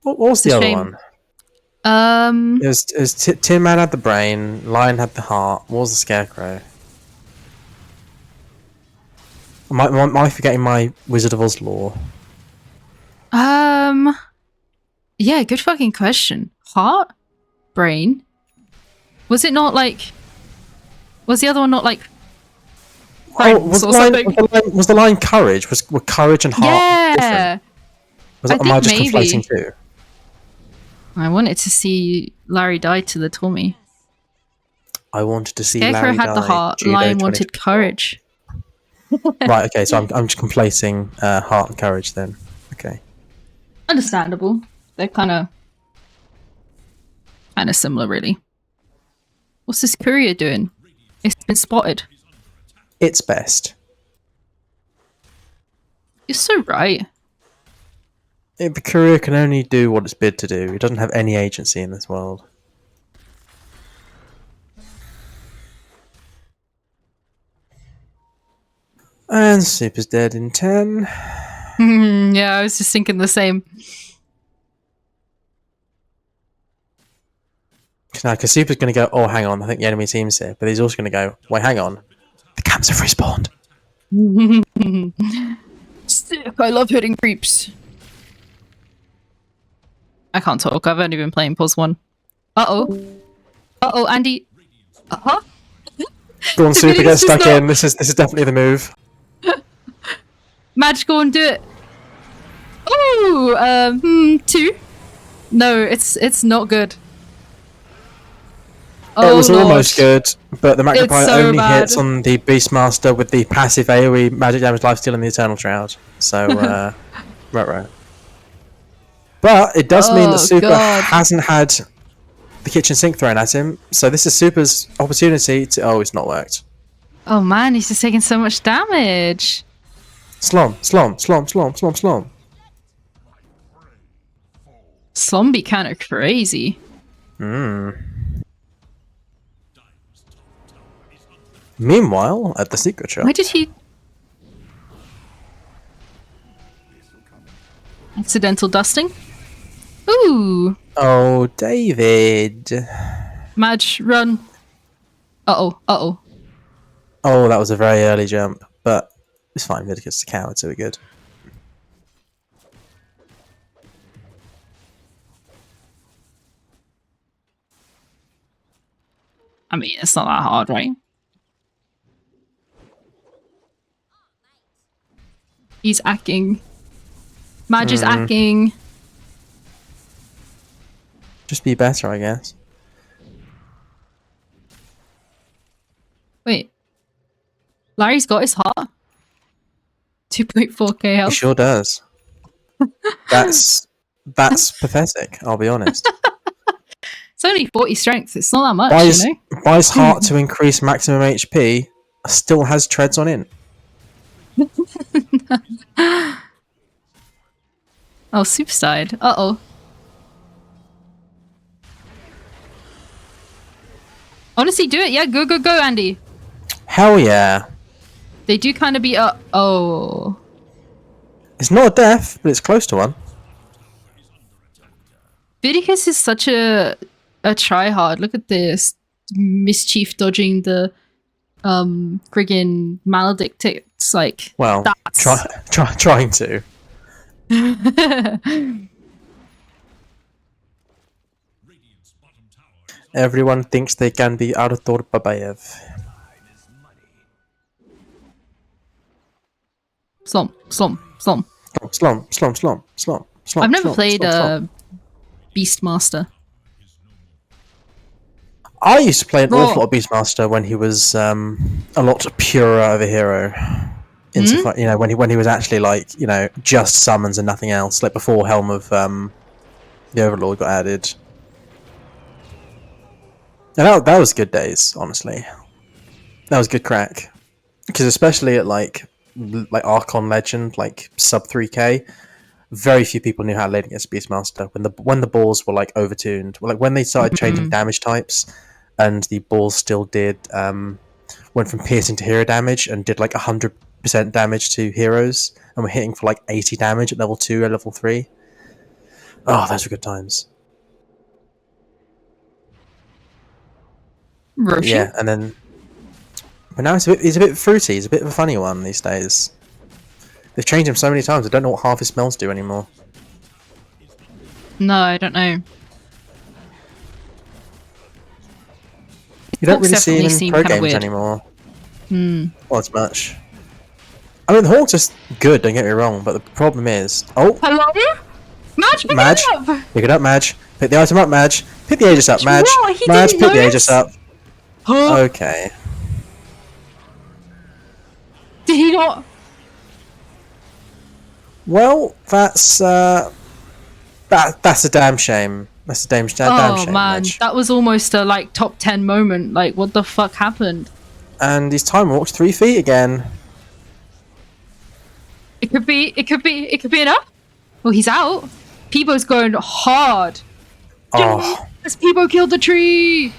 What was the other one? It was Tin Man had the brain, Lion had the heart. What was the Scarecrow? Am I forgetting my Wizard of Oz lore? Yeah, good fucking question. Heart? Brain? Was it not like... Was the other one not like... Was the line courage? Were courage and heart different? Am I just conflating two? I wanted to see Larry die to the Tommy. I wanted to see Scarecrow Larry die. had the heart, Lion wanted courage. Right, okay, so I'm just conflating heart and courage then. Okay. Understandable. They're kind of similar, really. What's this courier doing? It's been spotted. It's best. You're so right. The courier can only do what it's bid to do. It doesn't have any agency in this world. And Super's dead in 10. Yeah, I was just thinking the same. No, because Super's going to go, oh, hang on, I think the enemy team's here. But he's also going to go, wait, hang on. The camps have respawned. Sick, I love hitting creeps. I can't talk, I've only been playing Pulse 1. Uh-oh. Uh-oh, Andy. Uh-huh. Go on, Super, get stuck in. This is definitely the move. Madge, go and do it. Oh, 2. No, it's not good. It was Lord. almost good, but the Macropire so only bad. hits on the Beastmaster with the passive AoE magic damage lifesteal and the Eternal Shroud. So, right. But it does mean that Super hasn't had the kitchen sink thrown at him. So this is Super's opportunity to... Oh, it's not worked. Oh man, he's just taking so much damage. Slom, slom, slom, slom, slom, slom. Zombie kind of crazy. Meanwhile, at the secret shop... Why did he... Accidental dusting? Ooh! Oh, David. Madge, run. Uh-oh, uh-oh. Oh, that was a very early jump, but it's fine. Vidicus is a coward, so we're good. I mean, it's not that hard, right? He's acting. Madge is acting. Just be better, I guess. Wait. Larry's got his heart. 2.4k He health. sure does. That's pathetic, I'll be honest. It's only 40 strength. It's not that much, Buys, you know? buys heart to increase maximum HP, still has treads on in. Oh, Soup's died. Uh-oh. Honestly, do it. Yeah, go, go, go, Andy. Hell yeah. They do kind of be up. Oh. It's not a death, but it's close to one. Vidicus is such a tryhard. Look at this. Mischief dodging the friggin' maledicts. Like, Well, that's... trying to. Everyone thinks they can be Artur Babayev. Slum, slum, slum. Slum, slum, slum, slum, slum. I've never slum, played slum, slum. Beastmaster. I used to play an awful lot of Beastmaster when he was a lot purer of a hero. You know, when he was actually like, you know, just summons and nothing else, like before Helm of the Overlord got added. And that was good days, honestly. That was good crack, because especially at like Archon Legend, like sub 3k, very few people knew how to lane against Beastmaster when the balls were like overtuned, like when they started changing damage types, and the balls still did went from piercing to hero damage and did like 100% damage to heroes, and we're hitting for like 80 damage at level 2 and level 3. Oh, those were good times. Roshi? Yeah, and then, but now he's a bit fruity. He's a bit of a funny one these days. They've changed him so many times. I don't know what half his spells do anymore. No, I don't know. You don't really see him in seem pro kinda games weird. anymore. Well, as much. I mean, the Hawk's is good. Don't get me wrong, but the problem is, oh, Hello? Madge, pick Madge, it up! pick it up, Madge. Pick the item up, Madge. Pick the Aegis up, Madge. What? He Madge, didn't pick the notice? Aegis up. Huh? Okay. Did he not? Well, that's a damn shame. That's a damn shame. Oh man, Madge. that was almost a like top 10 moment. Like, what the fuck happened? And his time walks 3 feet again. It could be enough. Well, he's out. Peebo's going hard. Oh, Yes, Peebo killed the tree.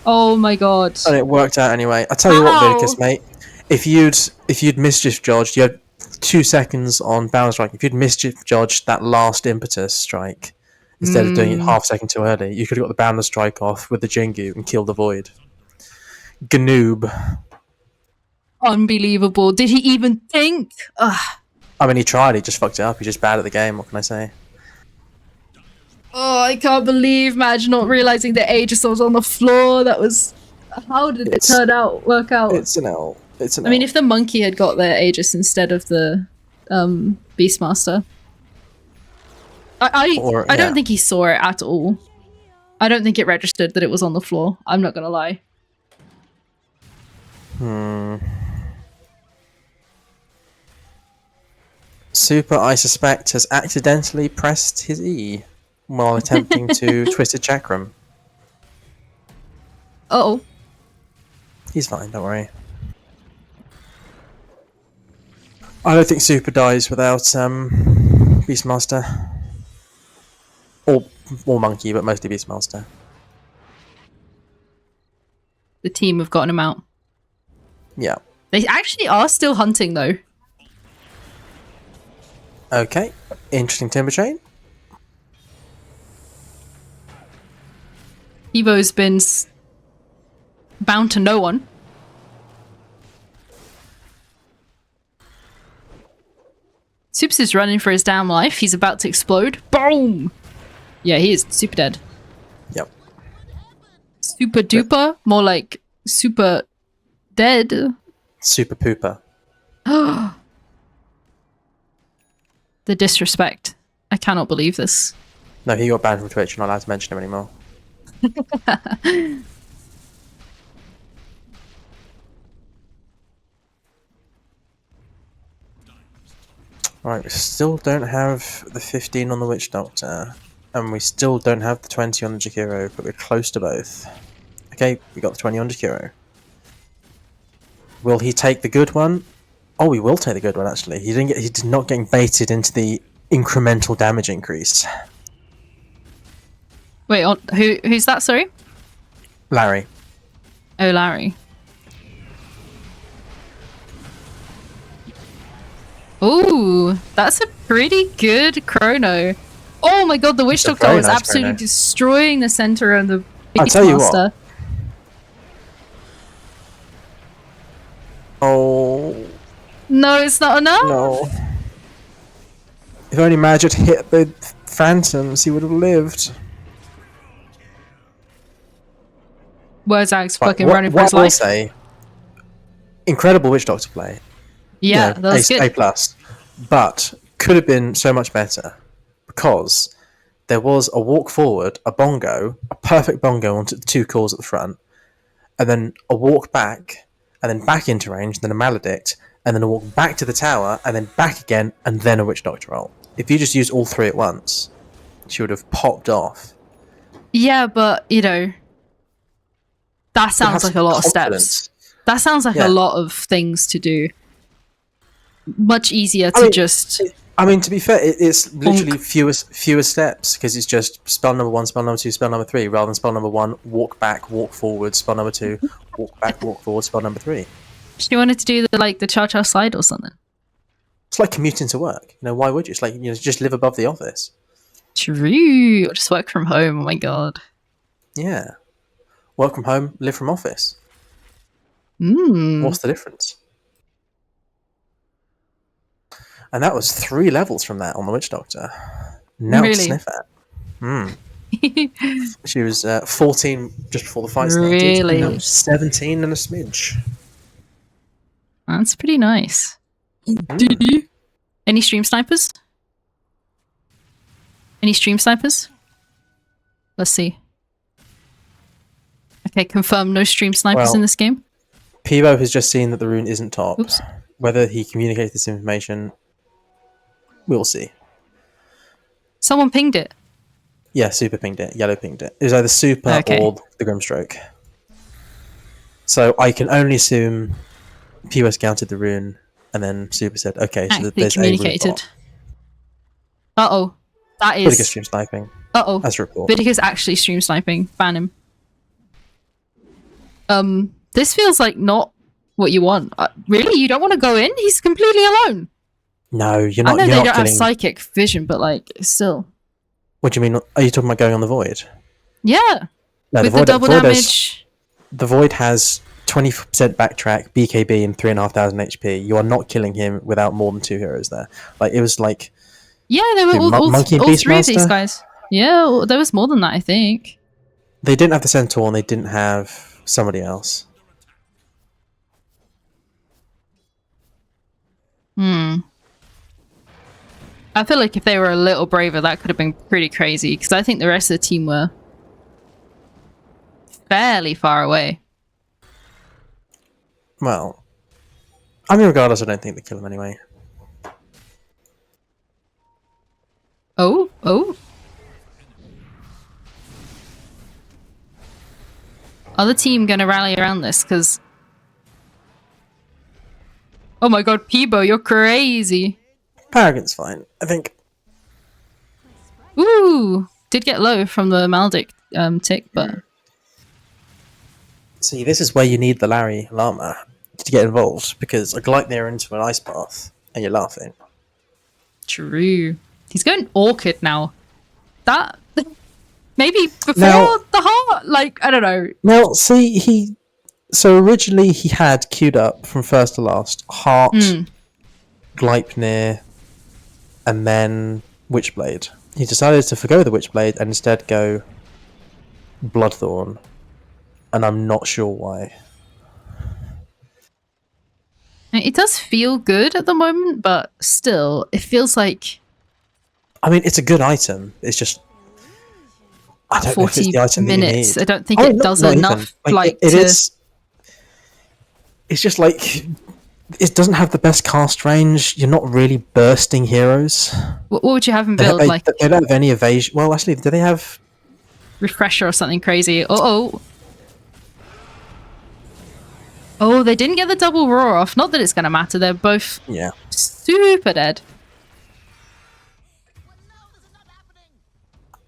Oh my god. and it worked out anyway. I tell you what, Vidicus, mate. If you'd mischief dodged, you had 2 seconds on bound strike. If you'd mischief dodged that last impetus strike instead of doing it half a second too early, you could have got the boundless strike off with the Jingu and killed the void. Gnoob. Unbelievable. Did he even think? Ugh. I mean, he tried. He just fucked it up. He's just bad at the game. What can I say? Oh, I can't believe Madge not realizing the Aegis was on the floor. That was... How did it work out? It's an L. It's an I mean, L. if the monkey had got the Aegis instead of the Beastmaster. I don't think he saw it at all. I don't think it registered that it was on the floor. I'm not gonna lie. Super, I suspect, has accidentally pressed his E while attempting to twist a chakram. Uh-oh. He's fine, don't worry. I don't think Super dies without Beastmaster. Or Monkey, but mostly Beastmaster. The team have gotten him out. Yeah. They actually are still hunting, though. Okay. Interesting timber chain. Evo's been bound to no one. Supes is running for his damn life. He's about to explode. Boom! Yeah, he is super dead. Yep. Super duper? More like super dead. Super pooper. The disrespect. I cannot believe this. No, he got banned from Twitch. You're not allowed to mention him anymore. Right, we still don't have the 15 on the Witch Doctor. And we still don't have the 20 on the Jakiro, but we're close to both. Okay, we got the 20 on Jakiro. Will he take the good one? Oh, he will take the good one, actually. He did not get baited into the incremental damage increase. Wait, who's that, sorry? Larry. Oh, Larry. Ooh, that's a pretty good chrono. Oh my god, the Witch Doctor was absolutely destroying the center of the Beastmaster. Oh. No, it's not enough. No. If only Madge had hit the phantoms, he would have lived. Wherzag's fucking running for his What I will life. say, incredible Witch Doctor play. Yeah, that was good. A+. But could have been so much better because there was a walk forward, a bongo, a perfect bongo onto the 2 calls at the front, and then a walk back, and then back into range, then a maledict, and then a walk back to the tower, and then back again, and then a Witch Doctor roll. If you just used all 3 at once, she would have popped off. Yeah, but, you know, that sounds like a lot of steps. That sounds like a lot of things to do. Much easier to just... I mean, to be fair, it's literally fewer steps, because it's just spell number 1, spell number 2, spell number 3, rather than spell number 1, walk back, walk forward, spell number 2, walk back, walk forward, spell number 3. She wanted to do the cha-cha slide or something. It's like commuting to work. You know, why would you? It's like, you know, just live above the office. True. Or just work from home. Oh my god. Yeah. Work from home, live from office. Mm. What's the difference? And that was 3 levels from that on the Witch Doctor. Now to sniff at. She was 14 just before the fight started. Really? And now 17 and a smidge. That's pretty nice. Any stream snipers? Any stream snipers? Let's see. Okay, confirm no stream snipers in this game. Peebo has just seen that the rune isn't top. Oops. Whether he communicates this information, we'll see. Someone pinged it. Yeah, Super pinged it. Yellow pinged it. It was either Super or the Grimstroke. So I can only assume Peebo scouted the rune, and then Super said, okay, so there's communicated. Uh-oh. That is... Vidica's stream sniping. Uh-oh. As a report. Vidica's actually stream sniping. Ban him. This feels like not what you want. Really? You don't want to go in? He's completely alone. No, you're not. I know you're they not don't have killing... psychic vision, but like, still. What do you mean? Are you talking about going on the Void? Yeah. No, with the double damage. The Void has 20% backtrack, BKB, and 3,500 HP. You are not killing him without more than 2 heroes there. Like, it was like... Yeah, they were all 3 of these guys. Yeah, there was more than that, I think. They didn't have the Centaur, and they didn't have somebody else. I feel like if they were a little braver, that could have been pretty crazy, because I think the rest of the team were fairly far away. Well, I mean, regardless, I don't think they kill him anyway. other team going to rally around this? Because... Oh my god, Peebo, you're crazy. Paragon's fine, I think. Ooh! Did get low from the Maldic tick, but... See, this is where you need the Larry Llama to get involved, because a Gleipnir into an ice path, and you're laughing. True. He's going Orchid now. That... Maybe before Now- the heart? Like, I don't know. Now, see, So originally he had queued up from first to last Heart, Gleipnir, and then Witchblade. He decided to forgo the Witchblade and instead go Bloodthorn, and I'm not sure why. It does feel good at the moment, but still, it feels like... I mean, it's a good item. It's just... I don't know if it's the item minutes. that you need. I don't think it does enough. Like, it is... It's just like... It doesn't have the best cast range. You're not really bursting heroes. What would you have in build? They don't have any evasion. Well, actually, do they have... Refresher or something crazy? Oh, they didn't get the double roar off. Not that it's going to matter. They're both super dead.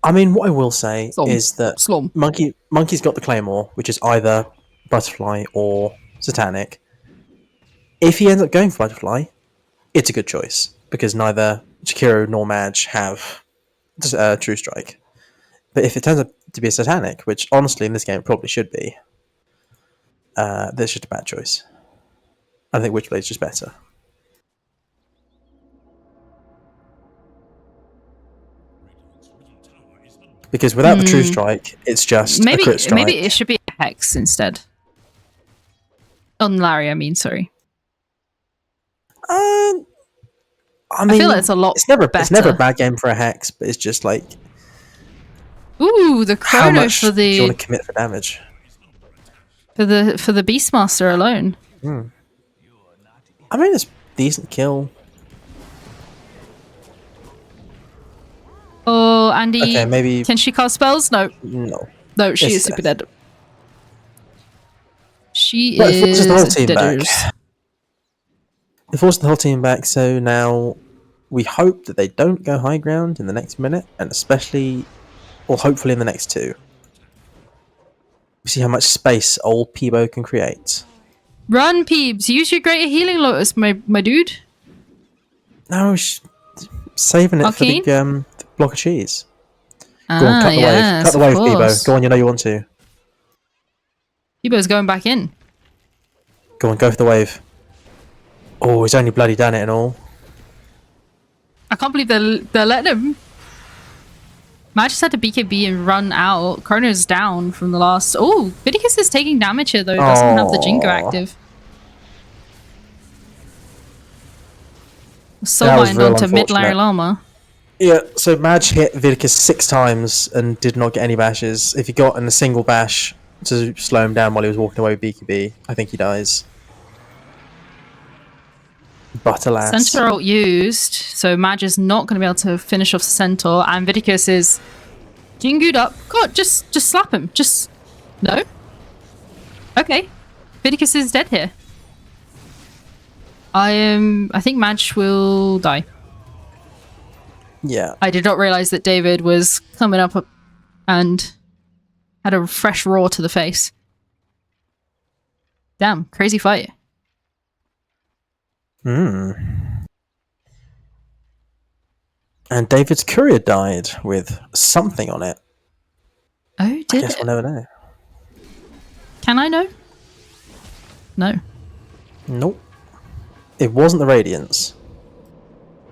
I mean, what I will say is that Monkey's got the Claymore, which is either Butterfly or Satanic. If he ends up going for Butterfly, it's a good choice, because neither Jakiro nor Madge have True Strike. But if it turns out to be a Satanic, which honestly in this game it probably should be, that's just a bad choice. I think Witchblade's just better. Because without the True Strike, it's just a crit strike. Maybe it should be a Hex instead. On Larry, I mean, sorry. I mean, feel like it's a lot better. It's never a bad game for a Hex, but it's just like... Ooh, the Chrono how much for the... do you want to commit for damage? For the Beastmaster alone. I mean, it's a decent kill. Oh, Andy, Okay, maybe... can she cast spells? No. No, she is super dead. She is the whole team deaders. back. It forces the whole team back, so now we hope that they don't go high ground in the next minute, and especially, or hopefully in the next two. We see how much space old Peebo can create. Run, Peebs! Use your Greater Healing Lotus, my dude. No, saving it Arcane? for the block of cheese. Go on, cut the wave. Cut the wave, Peebo. Go on, you know you want to. Peebo's going back in. Go on, go for the wave. Oh, he's only bloody done it and all. I can't believe they're letting him. Matt just had to BKB and run out. Chrono's down from the last... Oh, Vidicus is taking damage here, though. He doesn't have the Jingo active. Soul Mind onto mid Larry Llama. Yeah, so Madge hit Vidicus 6 times and did not get any bashes. If he got in a single bash to slow him down while he was walking away with BKB, I think he dies. But alas. Centaur ult used, so Madge is not going to be able to finish off the Centaur, and Vidicus is Jingoed up. God, just slap him. Just... No? Okay. Vidicus is dead here. I think Madge will die. Yeah. I did not realize that David was coming up and had a fresh roar to the face. Damn, crazy fight. And David's courier died with something on it. Oh, did I guess we'll never know. Can I know? No. Nope. It wasn't the Radiance.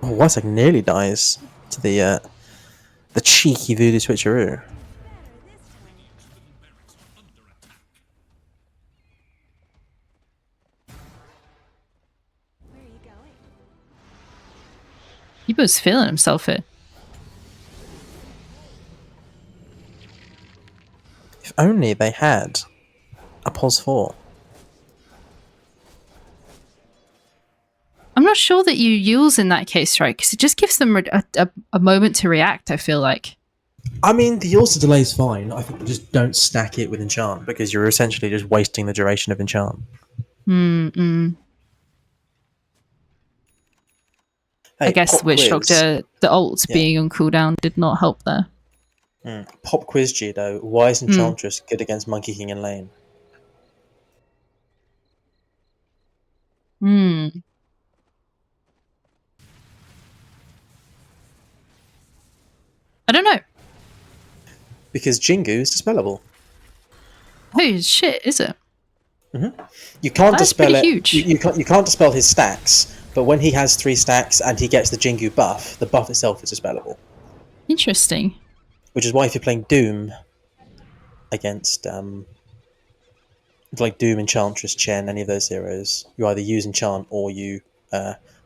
Oh, Wysek nearly dies to the cheeky voodoo switcheroo. He was feeling himself here. If only they had a pos 4. I'm not sure that you use in that case, right? Because it just gives them a moment to react, I feel like. I mean, the auto delay is fine. I think you just don't stack it with enchant because you're essentially just wasting the duration of enchant. Mm-mm. Hey, I guess pop Witch quiz. Doctor, the ults being on cooldown did not help there. Pop quiz, GDoe. Why is Enchantress good against Monkey King in lane? I don't know. Because Jingu is dispellable. Oh shit, is it? You can't That's dispel pretty it. huge. You can't dispel his stacks, but when he has 3 stacks and he gets the Jingu buff, the buff itself is dispellable. Interesting. Which is why if you're playing Doom against like Doom, Enchantress, Chen, any of those heroes, you either use Enchant or you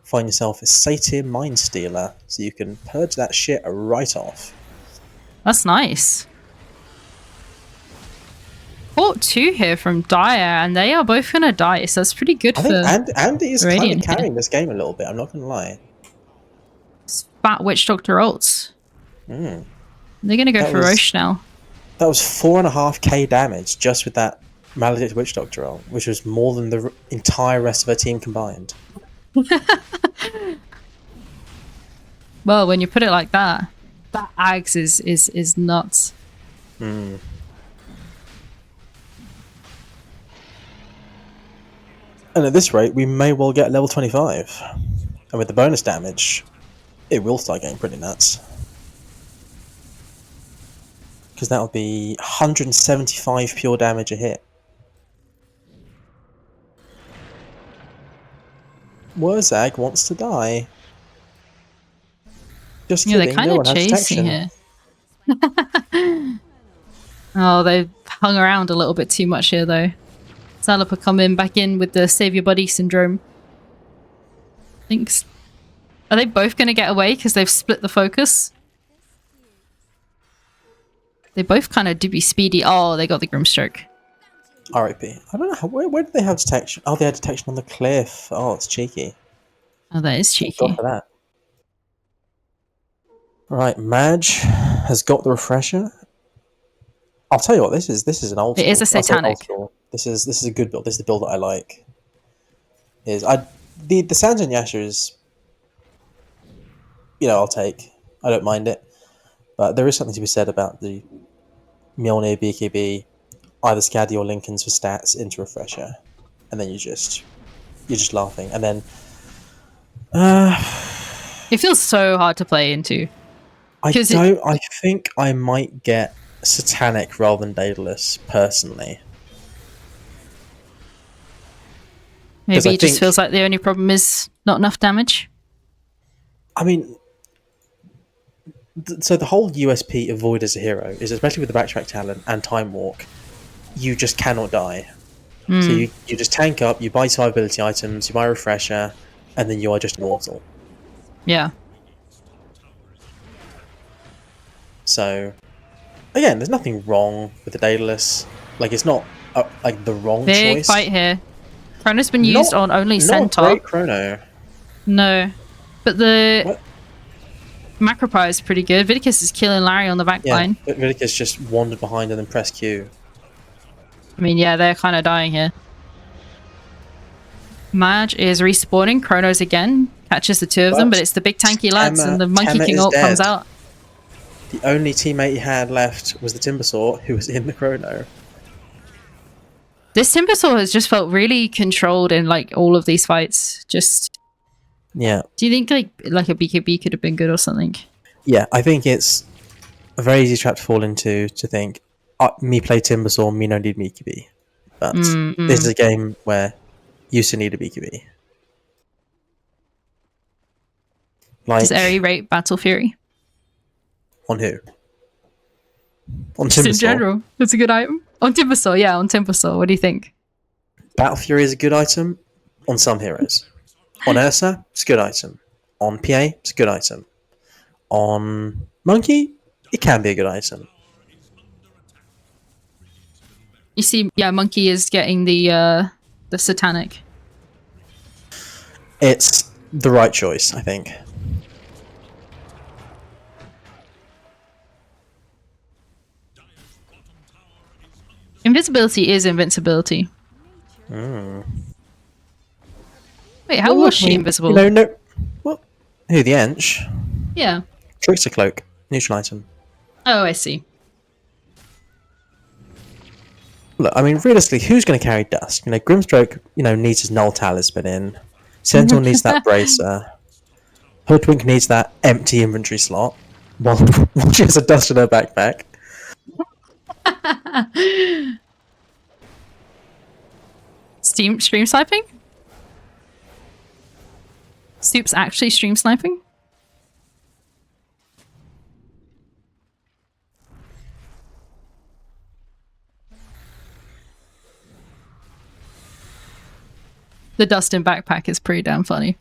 find yourself a Satyr Mind Stealer, so you can purge that shit right off. That's nice. Fought 2 here from Dire, and they are both gonna die, so that's pretty good I for think Andy is kind Radiant of carrying this game a little bit, I'm not going to lie. Fat Witch Doctor ults. Mm. They're gonna go That for was- Roche now. That was 4.5k damage just with that Maledict Witch Doctor ult, which was more than the entire rest of her team combined. Well, when you put it like that, that Ags is nuts. Mm. And at this rate, we may well get level 25. And with the bonus damage, it will start getting pretty nuts. Because that'll be 175 pure damage a hit. Wurzag wants to die. Just Yeah, kidding, they're kind no of one has chasing detection. here. Oh, they've hung around a little bit too much here, though. Salapa coming back in with the save your body syndrome. Thinks. Are they both going to get away because they've split the focus? They both kind of do be speedy. Oh, they got the Grimstroke. RIP. I don't know, where did they have detection? Oh, they had detection on the cliff. Oh, it's cheeky. Oh, that is Thank cheeky. God for that. Right, Madge has got the refresher. I'll tell you what, this is an old. It is a school. I'll say old satanic. school. This is a good build. This is the build that I like. The Sands and Yasha is, I'll take. I don't mind it, but there is something to be said about the Mjolnir BKB, either Scaddy or Lincoln's for stats into refresher, and then you're just laughing, and then It feels so hard to play into. I think I might get Satanic rather than Daedalus personally. Maybe I it just think- feels like the only problem is not enough damage. I mean, so the whole USP of Void as a hero is, especially with the backtrack talent and time walk, you just cannot die. So you just tank up, you buy survivability items, you buy refresher, and then you are just immortal. Yeah. So again, there's nothing wrong with the Daedalus. Like, it's not like the wrong Big choice. fight here. Chrono's been used on only Not Centaur. great Chrono. No. But the What? Macropie is pretty good. Vidicus is killing Larry on the back Yeah, line. but Vidicus just wandered behind and then pressed Q. I mean, yeah, they're kind of dying here. Madge is respawning. Chronos again. Catches the 2 of them, But but it's the big tanky lads and the Monkey Temma King is ult comes dead. out. The only teammate he had left was the Timbersaw, who was in the Chrono. This Timbersaw has just felt really controlled in like all of these fights. Just, Yeah. do you think like a BKB could have been good or something? Yeah, I think it's a very easy trap to fall into, to think, me play Timbersaw, me no need BKB. But this is a game where you still need a BKB. Like, Does Eri rate Battle Fury? on who? On Just in Timbersaw. general, it's a good item. On Timbersaw, yeah, on Timbersaw. What do you think? Battle Fury is a good item on some heroes. On Ursa, it's a good item. On PA, it's a good item. On Monkey, it can be a good item. You see, yeah, Monkey is getting the Satanic. It's the right choice, I think. Invisibility is invincibility. Mm. Wait, how was she invisible? You know, no. What? Who, the Ench? Yeah. Trickster Cloak. Neutral item. Oh, I see. Look, I mean, realistically, who's going to carry Dusk? You know, Grimstroke, needs his Null Talisman in. Sentinel needs that Bracer. Hoodwink needs that empty inventory slot. While she has a Dust in her backpack. Stream sniping? Soup's actually stream sniping? The Dustin backpack is pretty damn funny.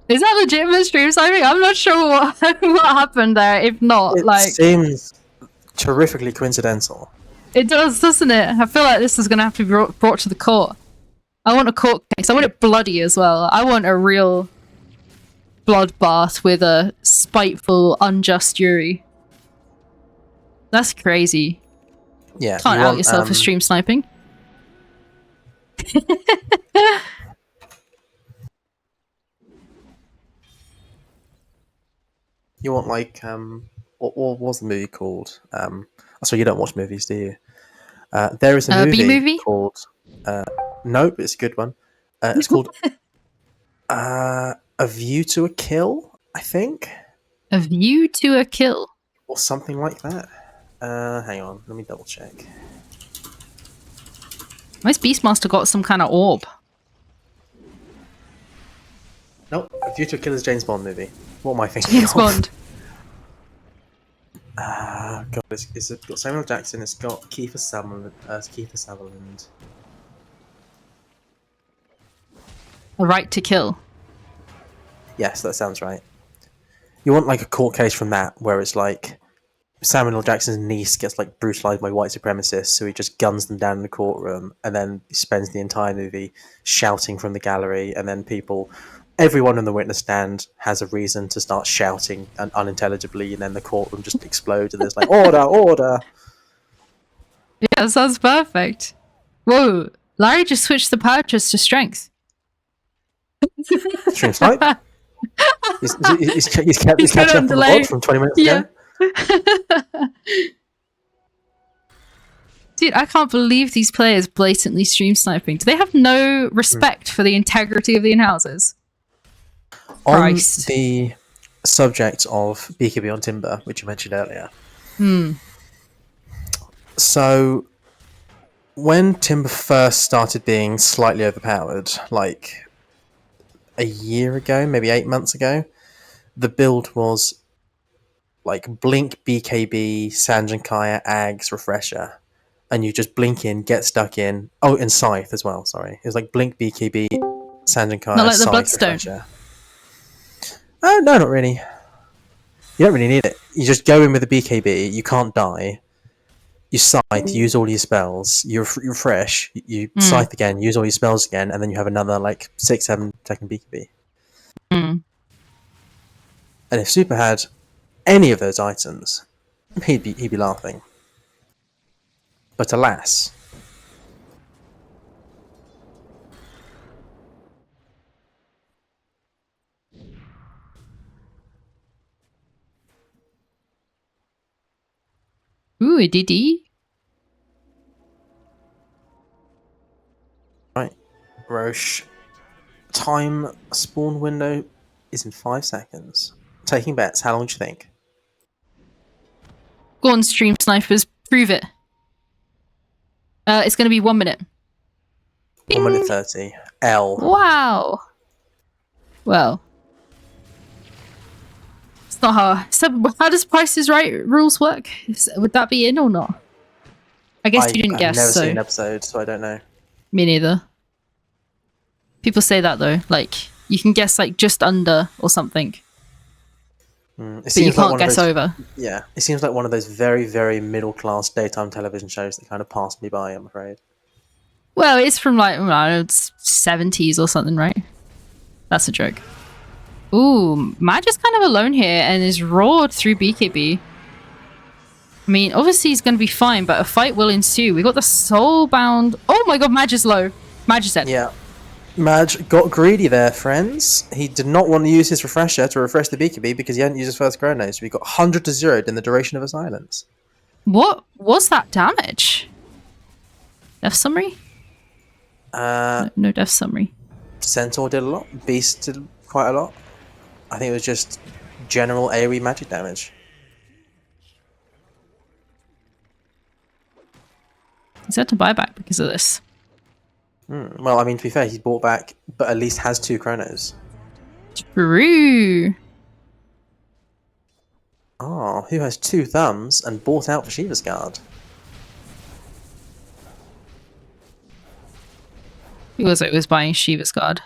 Is that legitimate stream sniping? I'm not sure what happened there. If not, It seems terrifically coincidental. It does, doesn't it? I feel like this is going to have to be brought to the court. I want a court case. I want it bloody as well. I want a real bloodbath with a spiteful, unjust jury. That's crazy. Yeah. Can't out yourself for stream sniping. You want what was the movie called? Sorry, you don't watch movies, do you? There is a movie called. Nope, it's a good one. It's called A View to a Kill, I think. A View to a Kill, or something like that. Hang on, let me double check. Why's Beastmaster got some kind of orb? Nope, A View to a Kill is a James Bond movie. What am I thinking? James Bond. God, it's got Samuel Jackson. It's got Kiefer Sutherland. A Right to Kill. Yes, that sounds right. You want like a court case from that, where it's like Samuel L. Jackson's niece gets like brutalized by white supremacists, so he just guns them down in the courtroom, and then he spends the entire movie shouting from the gallery, and then everyone on the witness stand has a reason to start shouting and unintelligibly, and then the courtroom just explodes, and there's like order, order. Yeah, that sounds perfect. Whoa, Larry just switched the purchase to strength. Stream snipe. He's catching up on the VOD from 20 minutes ago. Dude, I can't believe these players blatantly stream sniping. Do they have no respect for the integrity of the in-houses? On the subject of BKB on Timber, which you mentioned earlier. So, when Timber first started being slightly overpowered, like a year ago, maybe 8 months ago, the build was like Blink, BKB, Sanjankaya, Ags, Refresher. And you just blink in, get stuck in. Oh, and Scythe as well, sorry. It was like Blink, BKB, Sanjankaya, Not like Scythe, the Bloodstone. Refresher. Oh, no, not really. You don't really need it. You just go in with a BKB, you can't die. You Scythe, you use all your spells, you refresh, you Scythe again, use all your spells again, and then you have another like 6-7 second BKB. And if Super had any of those items, he'd be laughing. But alas. Ooh, a DD. Right. Roche. Time spawn window is in 5 seconds. Taking bets, how long do you think? Go on, stream snipers, prove it. It's going to be 1 minute. 1 minute 30. L. Wow. Well. It's not how... So how does Price is Right rules work? Would that be in or not? I guess you didn't guess, I've never so... seen an episode, so I don't know. Me neither. People say that, though. Like, you can guess, like, just under or something. It But you seems like can't one of guess those, over. Yeah, it seems like one of those very, very middle-class daytime television shows that kind of passed me by, I'm afraid. Well, it's from like, I don't know, it's 70s or something, right? That's a joke. Ooh, Madge is kind of alone here and is roared through BKB. I mean, obviously he's going to be fine, but a fight will ensue. We got the soulbound. Oh my god, Madge is low. Madge is dead. Yeah. Madge got greedy there, friends. He did not want to use his refresher to refresh the BKB because he hadn't used his first chrono, so he got 100 to 0'd in the duration of a silence. What was that damage? Death summary? No death summary. Centaur did a lot. Beast did quite a lot. I think it was just general AoE magic damage. He's had to buy back because of this. Well, I mean, to be fair, he's bought back, but at least has 2 chronos. True. Oh, who has 2 thumbs and bought out for Shiva's Guard? Who was it who was buying Shiva's Guard?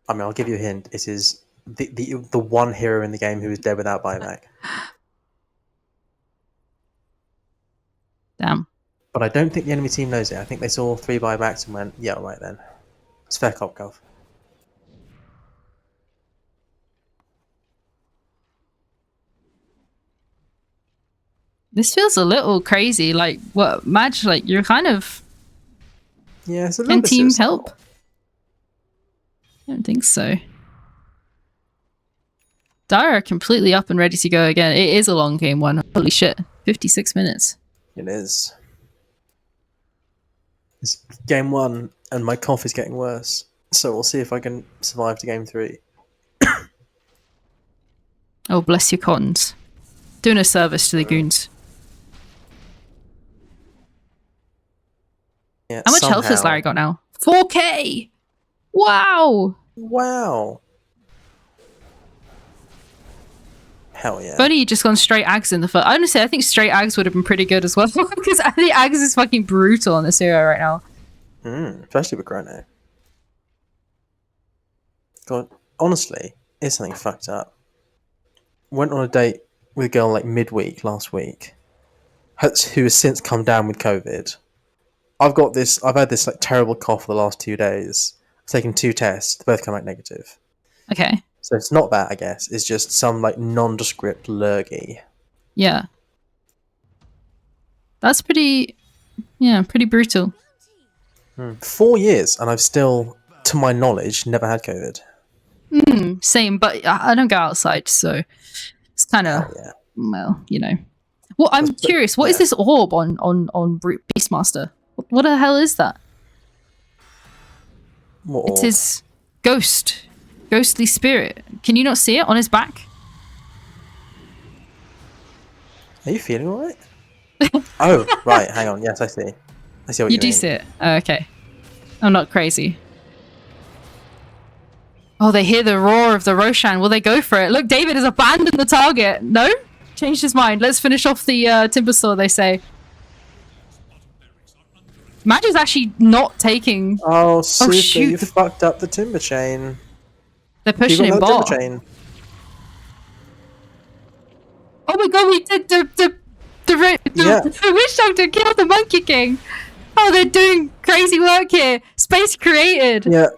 I mean, I'll give you a hint. It is the one hero in the game who is dead without buyback. Damn. But I don't think the enemy team knows it. I think they saw 3 buybacks and went, yeah, all right then. It's fair cop, Gov. This feels a little crazy. Like, what, Madge, like, you're kind of... Yeah, it's a little Can bit team suicidal. help? I don't think so. Dara completely up and ready to go again. It is a long game one. Holy shit. 56 minutes. It is. It's game 1, and my cough is getting worse. So we'll see if I can survive to game 3. Oh, bless your cottons. Doing a service to the goons. Yeah, How much health has somehow- Larry got now? 4k! Wow! Wow. Hell yeah. If only you just gone straight Ags in the first. Honestly, I think straight Ags would have been pretty good as well. Because I think Ags is fucking brutal on this hero right now. Especially with Chrono. God, honestly, it's something fucked up. Went on a date with a girl like midweek last week, who has since come down with COVID. I've had this like terrible cough for the last 2 days. I've taken 2 tests, they both come out negative. Okay. So it's not that, I guess. It's just some like nondescript lurgy. Yeah. That's pretty brutal. 4 years, and I've still, to my knowledge, never had COVID. Same, but I don't go outside, so it's kind of, well, you know. Well, I'm curious, what is this orb on Beastmaster? What the hell is that? What It's orb? his ghostly spirit. Can you not see it on his back? Are you feeling alright? Oh, right, hang on. Yes, I see. I see what you You do mean. see it. Oh, okay. I'm not crazy. Oh, they hear the roar of the Roshan. Will they go for it? Look, David has abandoned the target. No? Changed his mind. Let's finish off the timber saw, they say. Madge is actually not taking... Oh, super, shoot. you fucked up the timber chain. They're pushing You him got another bot. timber chain. Oh my god, we did the witch doctor killed the Monkey King. Oh, they're doing crazy work here. Space created. Yeah.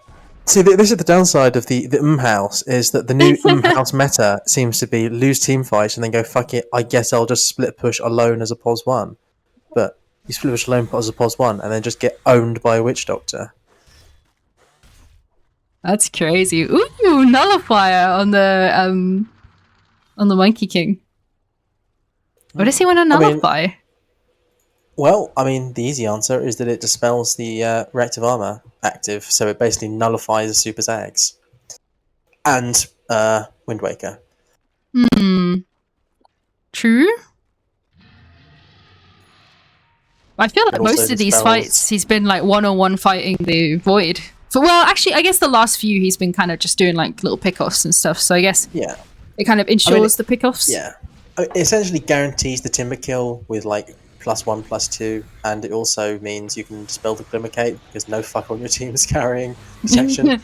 See, this is the downside of the Inhouse, is that the new Inhouse meta seems to be lose team fights and then go, fuck it, I guess I'll just split push alone as a POS 1. But you split push alone as a POS 1 and then just get owned by a witch doctor. That's crazy. Ooh, nullifier on the Monkey King. What does he want to nullify? Well, I mean, the easy answer is that it dispels the reactive armor active, so it basically nullifies the Super Zags. And Wind Waker. True. I feel like It also most of these dispels- fights, he's been like one-on-one fighting the Void. So, well, actually, I guess the last few he's been kind of just doing like little pickoffs and stuff. So I guess it kind of ensures the pickoffs. Yeah. It essentially guarantees the timber kill with like +1, +2, and it also means you can dispel the Glimmer Cape because no fuck on your team is carrying protection.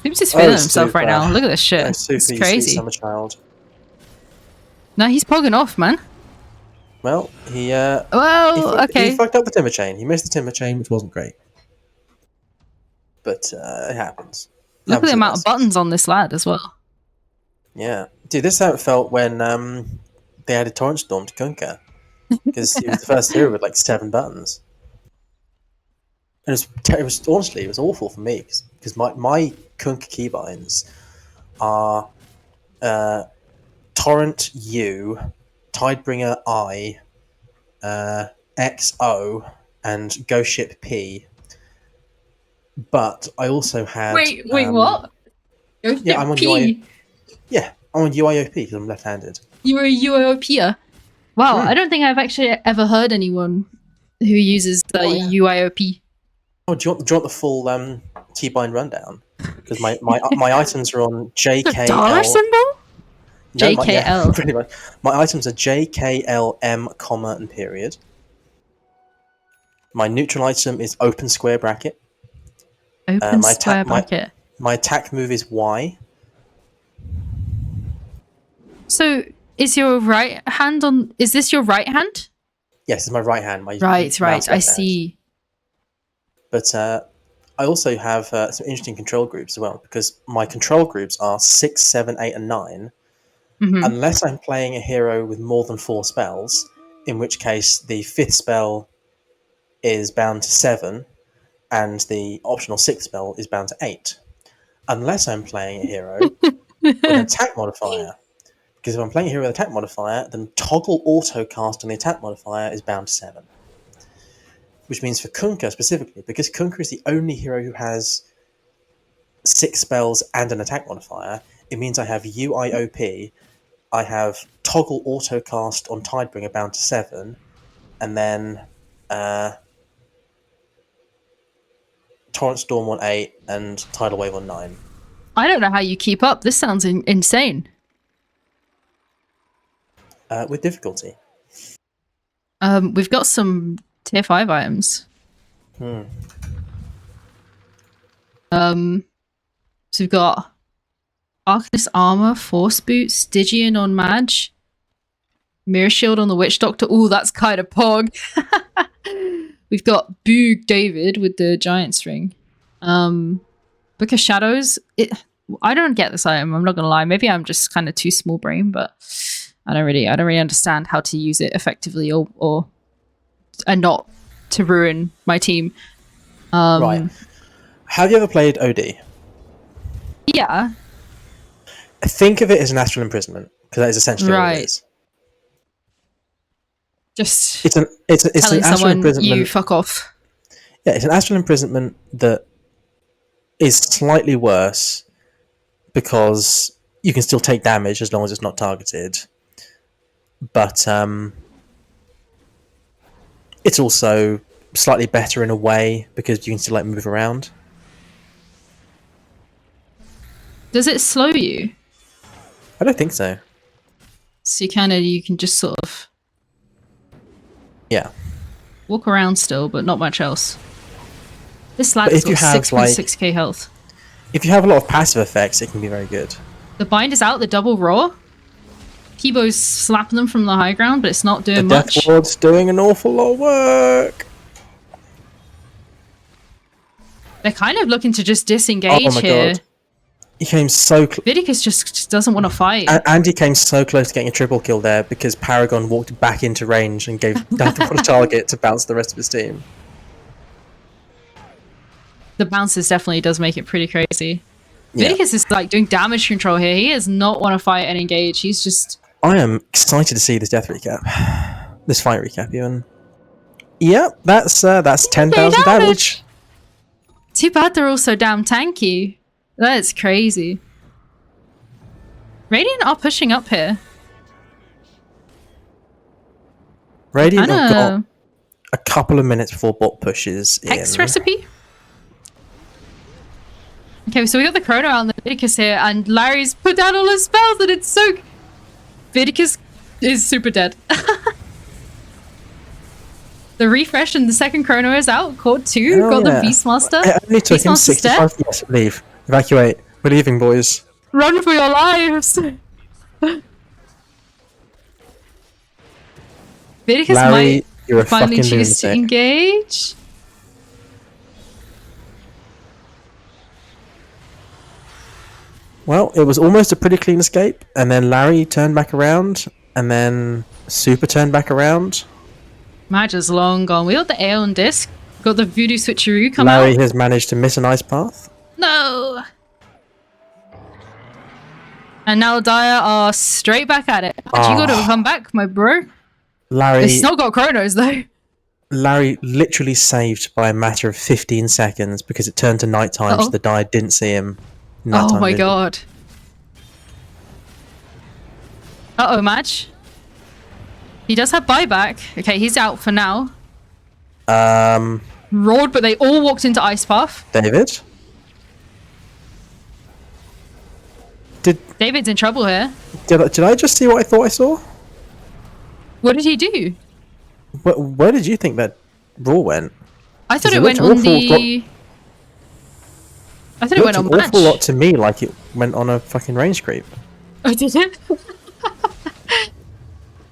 Seems he's feeling Oh, himself right super. now. Look at this shit. Yeah, It's super, you sweet crazy. summer child. No, he's pogging off, man. Well, he Okay. fucked up the timber chain. He missed the timber chain, which wasn't great. But it happens. Look at the Happens amount with of us. buttons on this lad as well. Yeah, dude, this is how it felt when they added Torrent Storm to Kunkka, because he was the first hero with like 7 buttons. And it was honestly, it was awful for me because my Kunkka keybinds are Torrent U, Tidebringer I, XO, and Go Ship P. But I also had Wait, what? Yeah, I'm on UI. Yeah, I'm on UIOP because I'm left-handed. You're a UIOPer. Wow, I don't think I've actually ever heard anyone who uses the UIOP. Oh, do you want the full keybind rundown? Because my items are on JKL. Dollar symbol? No, JKL. pretty much. My items are JKLM, comma, and period. My neutral item is open square bracket. Open square bracket. My attack move is Y. So, is your right hand on... Is this your right hand? Yes, it's my right hand. My Right, mouse I left see. hand. But I also have some interesting control groups as well, because my control groups are 6, 7, 8, and 9. Mhm. Unless I'm playing a hero with more than 4 spells, in which case the 5th spell is bound to 7, and the optional 6th spell is bound to 8. Unless I'm playing a hero with an attack modifier. Because if I'm playing a hero with an attack modifier, then toggle autocast on the attack modifier is bound to 7. Which means for Kunkka specifically, because Kunkka is the only hero who has 6 spells and an attack modifier, it means I have UIOP, I have toggle autocast on Tidebringer bound to 7, and then Torrent Storm on 8 and Tidal Wave on 9. I don't know how you keep up. This sounds insane. With difficulty. We've got some tier 5 items. So we've got Arcanist Armor, Force Boot, Stygian on Madge, Mirror Shield on the Witch Doctor. Ooh, that's kind of pog. We've got Boog David with the Giant String. Book of Shadows. I don't get this item, I'm not gonna lie. Maybe I'm just kind of too small brain, but I don't really understand how to use it effectively or and not to ruin my team. Right. Have you ever played OD? Yeah. Think of it as an astral imprisonment, because that is essentially what it is. Just it's an telling astral someone imprisonment. you fuck off. Yeah, it's an astral imprisonment that is slightly worse because you can still take damage as long as it's not targeted. But it's also slightly better in a way because you can still move around. Does it slow you? I don't think so. So you can just sort of Yeah. walk around still, but not much else. This But lad's if you got have, 6.6k health. If you have a lot of passive effects, it can be very good. The bind is out, the double raw. Kibo's slapping them from the high ground, but it's not doing The much. Death Ward's doing an awful lot of work. They're kind of looking to just disengage Oh my here. god. He came so close. Vidicus just doesn't want to fight. And he came so close to getting a triple kill there because Paragon walked back into range and gave Death Ward a target to bounce the rest of his team. The bounces definitely does make it pretty crazy. Yeah. Vidicus is like doing damage control here. He does not want to fight and engage. He's just... I am excited to see this death recap. This fight recap, even. Yep, that's 10,000 damage. Too bad they're all so damn tanky. That's crazy. Radiant are pushing up here. Radiant have got Kinda a couple of minutes before bot pushes Hex in. recipe? Okay, so we got the Chrono out and the Vidicus here, and Larry's put down all his spells, and it's so... Vidicus is super dead. The refresh and the second Chrono is out. Cord 2, Oh, got yeah. the Beastmaster. It only took him Beastmaster's 65 yes, leave. Evacuate. We're leaving, boys. Run for your lives! Vidicus Larry, you're a might finally fucking choose to lunatic. engage. Well, it was almost a pretty clean escape, and then Larry turned back around, and then Super turned back around. Madge is long gone. We got the Aeon disc. Got the voodoo switcheroo come Larry out. has managed to miss an ice path. No! And now Dire are straight back at it. Madge, you gotta come back, my bro. Larry, It's not got Chronos, though. Larry literally saved by a matter of 15 seconds because it turned to nighttime, so the die didn't see him. Oh my vision. god. Uh-oh, Madge. He does have buyback. Okay, he's out for now. Roared, but they all walked into Ice Path. David? David's in trouble here. Did I just see what I thought I saw? What did he do? Where did you think that rule went? I thought 'Cause it went looked on awful the... I thought it went on looked an awful Madge. lot to me like it went on a fucking range creep. Oh, did it? I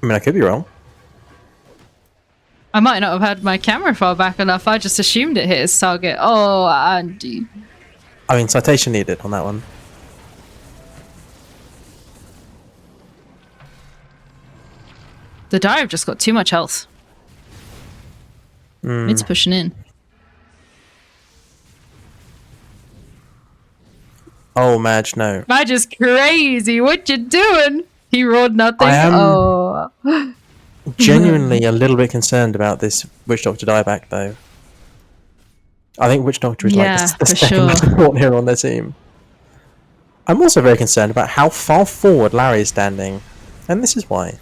mean, I could be wrong. I might not have had my camera far back enough. I just assumed it hit his target. Oh, Andy. I mean, citation needed on that one. The Dire have just got too much health. It's pushing in. Oh, Madge, no. Madge is crazy. What you doing? He roared nothing. I am- Oh. Genuinely a little bit concerned about this Witch Doctor dieback, though. I think Witch Doctor is Yeah, like the for second sure. most important hero on their team. I'm also very concerned about how far forward Larry is standing, and this is why.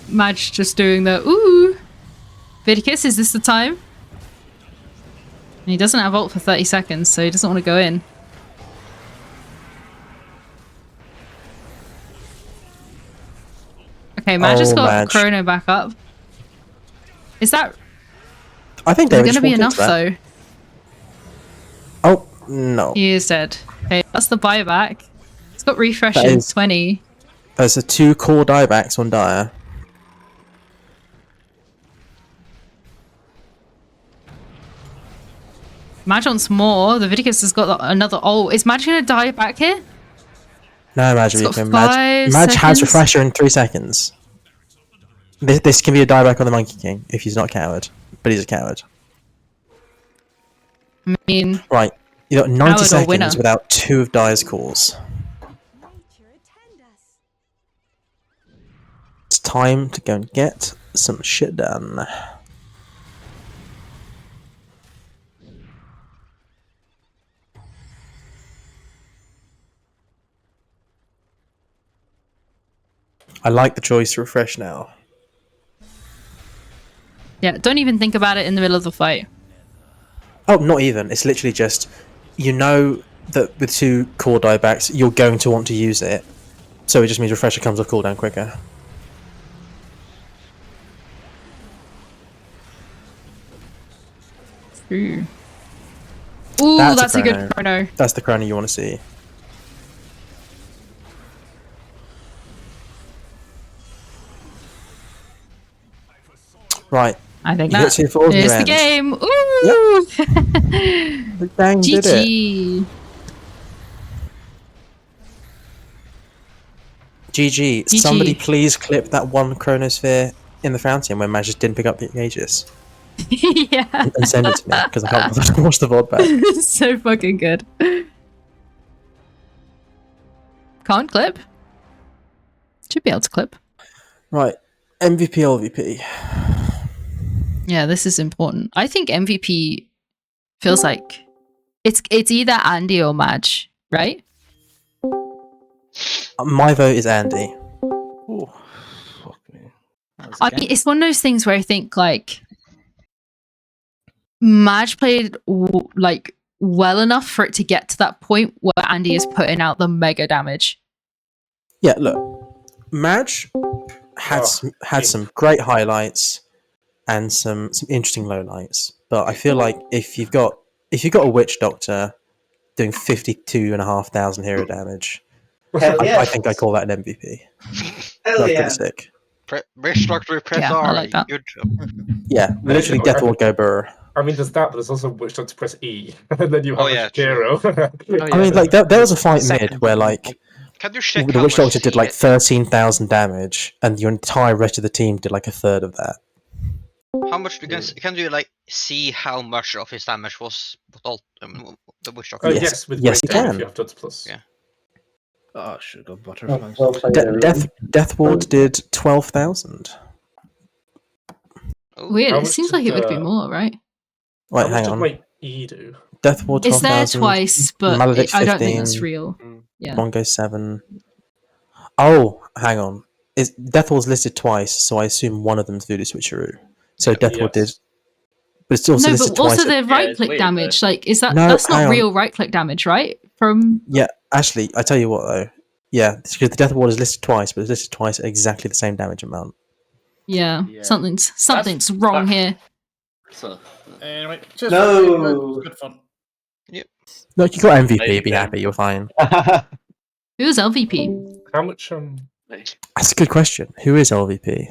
Madge just doing the ooh. Vidicus, is this the time? And he doesn't have ult for 30 seconds, so he doesn't want to go in. Okay, Madge has Oh, got Madge. Chrono back up. Is that I think going David to be just enough, walked into though? that. Oh, no. He is dead. Okay, that's the buyback. It's got refresh That in is- 20. There's the 2 core diebacks on Dire. Madge wants more. The Vidicus has got another ult. Is Madge going to die back here? No, Madge, It's you got can 5 Madge has seconds. refresher in 3 seconds. This can be a dieback on the Monkey King if he's not a coward, but he's a coward. I mean, Right, you got 90 Coward or seconds winner? without 2 of Dire's cores. It's time to go and get some shit done. I like the choice to refresh now. yeah, don't even think about it in the middle of the fight. Oh, not even. It's literally just, you know that with 2 core diebacks, you're going to want to use it. So it just means refresher comes off cooldown quicker. Ooh, that's a good chrono. That's the chrono you want to see. Right. I think You hit that 2 fours in is your the end. game. Ooh! Big Bang did it. GG. GG. Somebody please clip that one chronosphere in the fountain where Madge just didn't pick up the Aegis. Yeah. And send it to me, because I can't bother to watch the VOD back. So fucking good. Can't clip? Should be able to clip. Right. MVP, LVP. Yeah, this is important. I think MVP feels like it's either Andy or Madge, right? My vote is Andy. Ooh, fuck me. I mean, it's one of those things where I think like Madge played like well enough for it to get to that point where Andy is putting out the mega damage. Yeah, look. Madge had some great highlights and some interesting lowlights. But I feel like if you've got a Witch Doctor doing 52,500 hero damage. Hell yeah. I think I call that an MVP. Hell That's yeah. pretty sick. Restructure press Yeah, R. I like that. Good job. Yeah, literally Death Ward go burr. I mean, there's that, but there's also Witch Doctor press E, and then you have Oh, a yeah, Jakiro. I mean, like, there was a fight mid where, like, Can you check the how Witch much Doctor did, like, 13,000 damage, and your entire rest of the team did, like, a third of that. How much can you like see how much of his damage was with all the Witch Doctor? Yes. With Yes, Great you Dane, can. if you have Doctor Plus. Yeah. Oh, I should have got butterflies. Well played, everyone. Death Ward did 12,000. Weird. How It much seems did, like it would be more, right? Wait, How much hang did on. my E do? Death Ward It's 12,000. there twice, but Maledict I don't think that's 15. real. Yeah. Mongo 7. Oh, hang on. Death Ward's listed twice, so I assume one of them's Voodoo Switcheroo. So Death Ward did. But it's also No, listed but also twice. the right click damage. Like, is that No, that's hang not on. real right click damage, right? From Yeah, actually, I tell you what though. Yeah, because the Death Ward is listed twice, but it's listed twice at exactly the same damage amount. yeah, something's wrong here. So, anyway, just No. good fun. Look, you got MVP. Maybe. Be happy. You're fine. Who was LVP? How much? That's a good question. Who is LVP?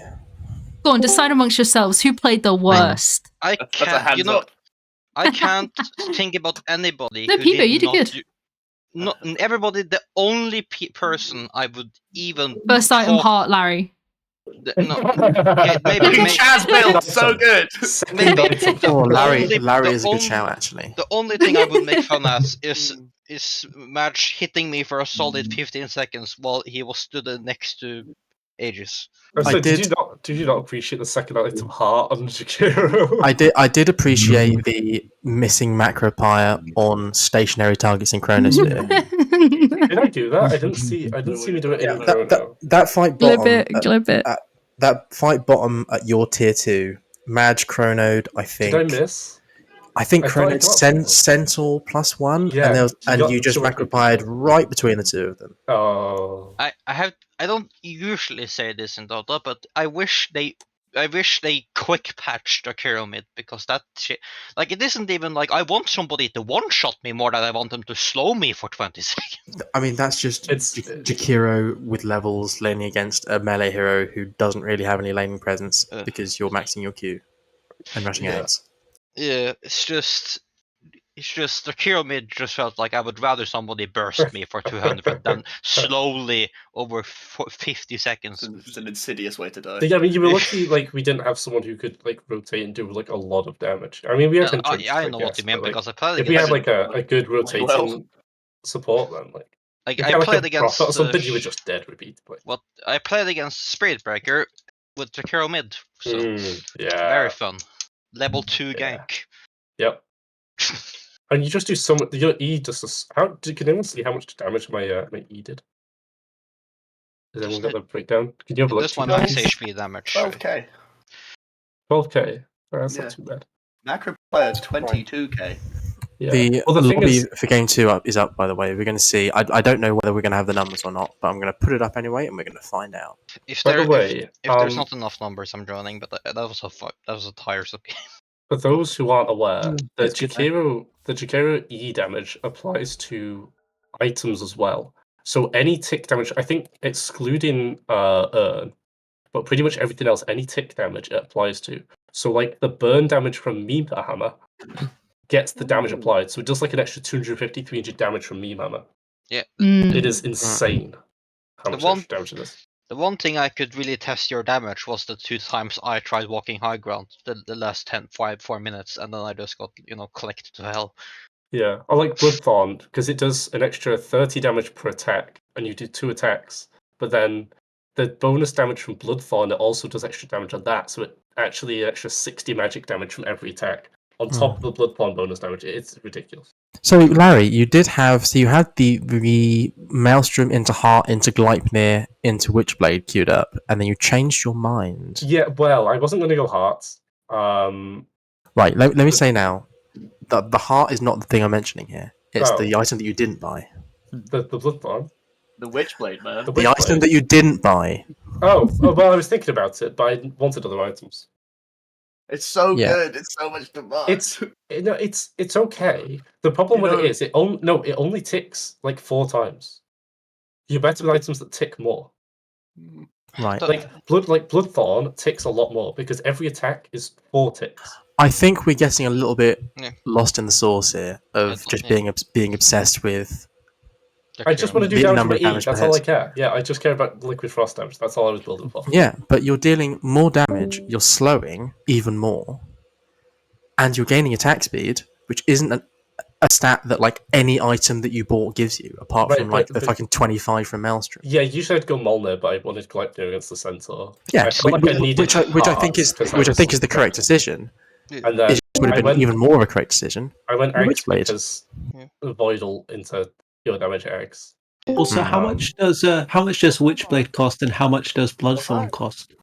Go on, decide amongst yourselves who played the worst. I That's a can't. hands You know, up. I can't think about anybody. No, who Peter, you did not good. do- Not everybody. The only person I would even First item talk- heart, Larry. No, okay, maybe. Chaz build so good. Oh, Larry the is a good only- shout actually. The only thing I would make fun as is Madge hitting me for a solid 15 seconds while he was stood next to Aegis. So did you not appreciate the second item heart on Jakiro? I did appreciate the missing macropire on stationary targets in Chronosphere. Did I do that? I didn't see me do it in Chrono. That fight bottom. Glib it. That fight bottom at your tier 2. Madge chronoed, I think. Did I miss? I think I thought I chronoed got Centaur +1, Yeah, and you just macropired right between the two of them. Oh. I don't usually say this in Dota, but I wish they quick patched the pyramid because that shit, like, it isn't even like I want somebody to one shot me more than I want them to slow me for 20 seconds. I mean, that's just Jakiro with levels laning against a melee hero who doesn't really have any laning presence because you're maxing your Q and rushing eggs. Yeah, it's just the pyramid just felt like I would rather somebody burst me for 200 than slowly over 50 seconds. It's an insidious way to die. Yeah, I mean, you were lucky, like, we didn't have someone who could, like, rotate and do, like, a lot of damage. I mean, we had I know what you mean, because I played if we had, against... like, a good rotating support, then, like... Like, if I you had, played like, a against... Prophet or something, you were just dead repeatedly. What I played against Spirit Breaker with the Jakiro mid, so yeah. very fun. Level 2 gank. Yep. And you just do so much. Your E just can anyone see how much damage my E did? Does anyone get the breakdown? Can you have a look? This one max HP damage. 12k. 12k. Oh, that's not too bad. Macro player 22k. Yeah. The thing lobby is, for game 2 is up, by the way. We're going to see. I don't know whether we're going to have the numbers or not, but I'm going to put it up anyway, and we're going to find out. If by the way, if there's not enough numbers, I'm joining. But that was a tiresome game. For those who aren't aware, the Jakiro E damage applies to items as well. So any tick damage, I think excluding Earn, but pretty much everything else, any tick damage it applies to. So like the burn damage from Meme Hammer gets the damage applied. So it does like an extra 250, 300 damage from Meme Hammer. Yeah. It is insane how much extra damage it is. The one thing I could really test your damage was the 2 times I tried walking high ground, the last 4 minutes, and then I just got, clicked to hell. Yeah, I like Bloodthorn because it does an extra 30 damage per attack, and you do 2 attacks. But then the bonus damage from Bloodthorn, it also does extra damage on that, so it actually an extra 60 magic damage from every attack on top of the Bloodthorn bonus damage. It's ridiculous. So Larry, you had the Maelstrom into Heart, into Gleipnir, into Witchblade queued up, and then you changed your mind. Yeah, well, I wasn't going to go Hearts. Right, let me say now, the Heart is not the thing I'm mentioning here. It's the item that you didn't buy. The Bloodthorn? The Witchblade, man. The item that you didn't buy. Oh, well, I was thinking about it, but I wanted other items. It's so Yeah. good. It's so much demand. It's okay. The problem with it is it only ticks like 4 times. You're better with items that tick more. Right. Like Bloodthorn ticks a lot more because every attack is 4 ticks. I think we're getting a little bit Yeah. lost in the sauce here of just being obsessed with. I just want to do the damage number with of E. damage per That's all I hit. care. Yeah, I just care about liquid frost damage. That's all I was building for. Yeah, but you're dealing more damage. You're slowing even more, and you're gaining attack speed, which isn't a stat that like any item that you bought gives you, apart Right, from like but- the fucking 25 from Maelstrom. Yeah, usually I'd go Molnir, but I wanted to collect against the Centaur. Yeah, I felt like I needed which I think is hearts 'cause I was the correct decision. And then It would have been even more of a correct decision. I went The eggs Witchblade. because Voidal into pure damage eggs. Also, how much does Witchblade cost, and how much does Bloodthorn cost?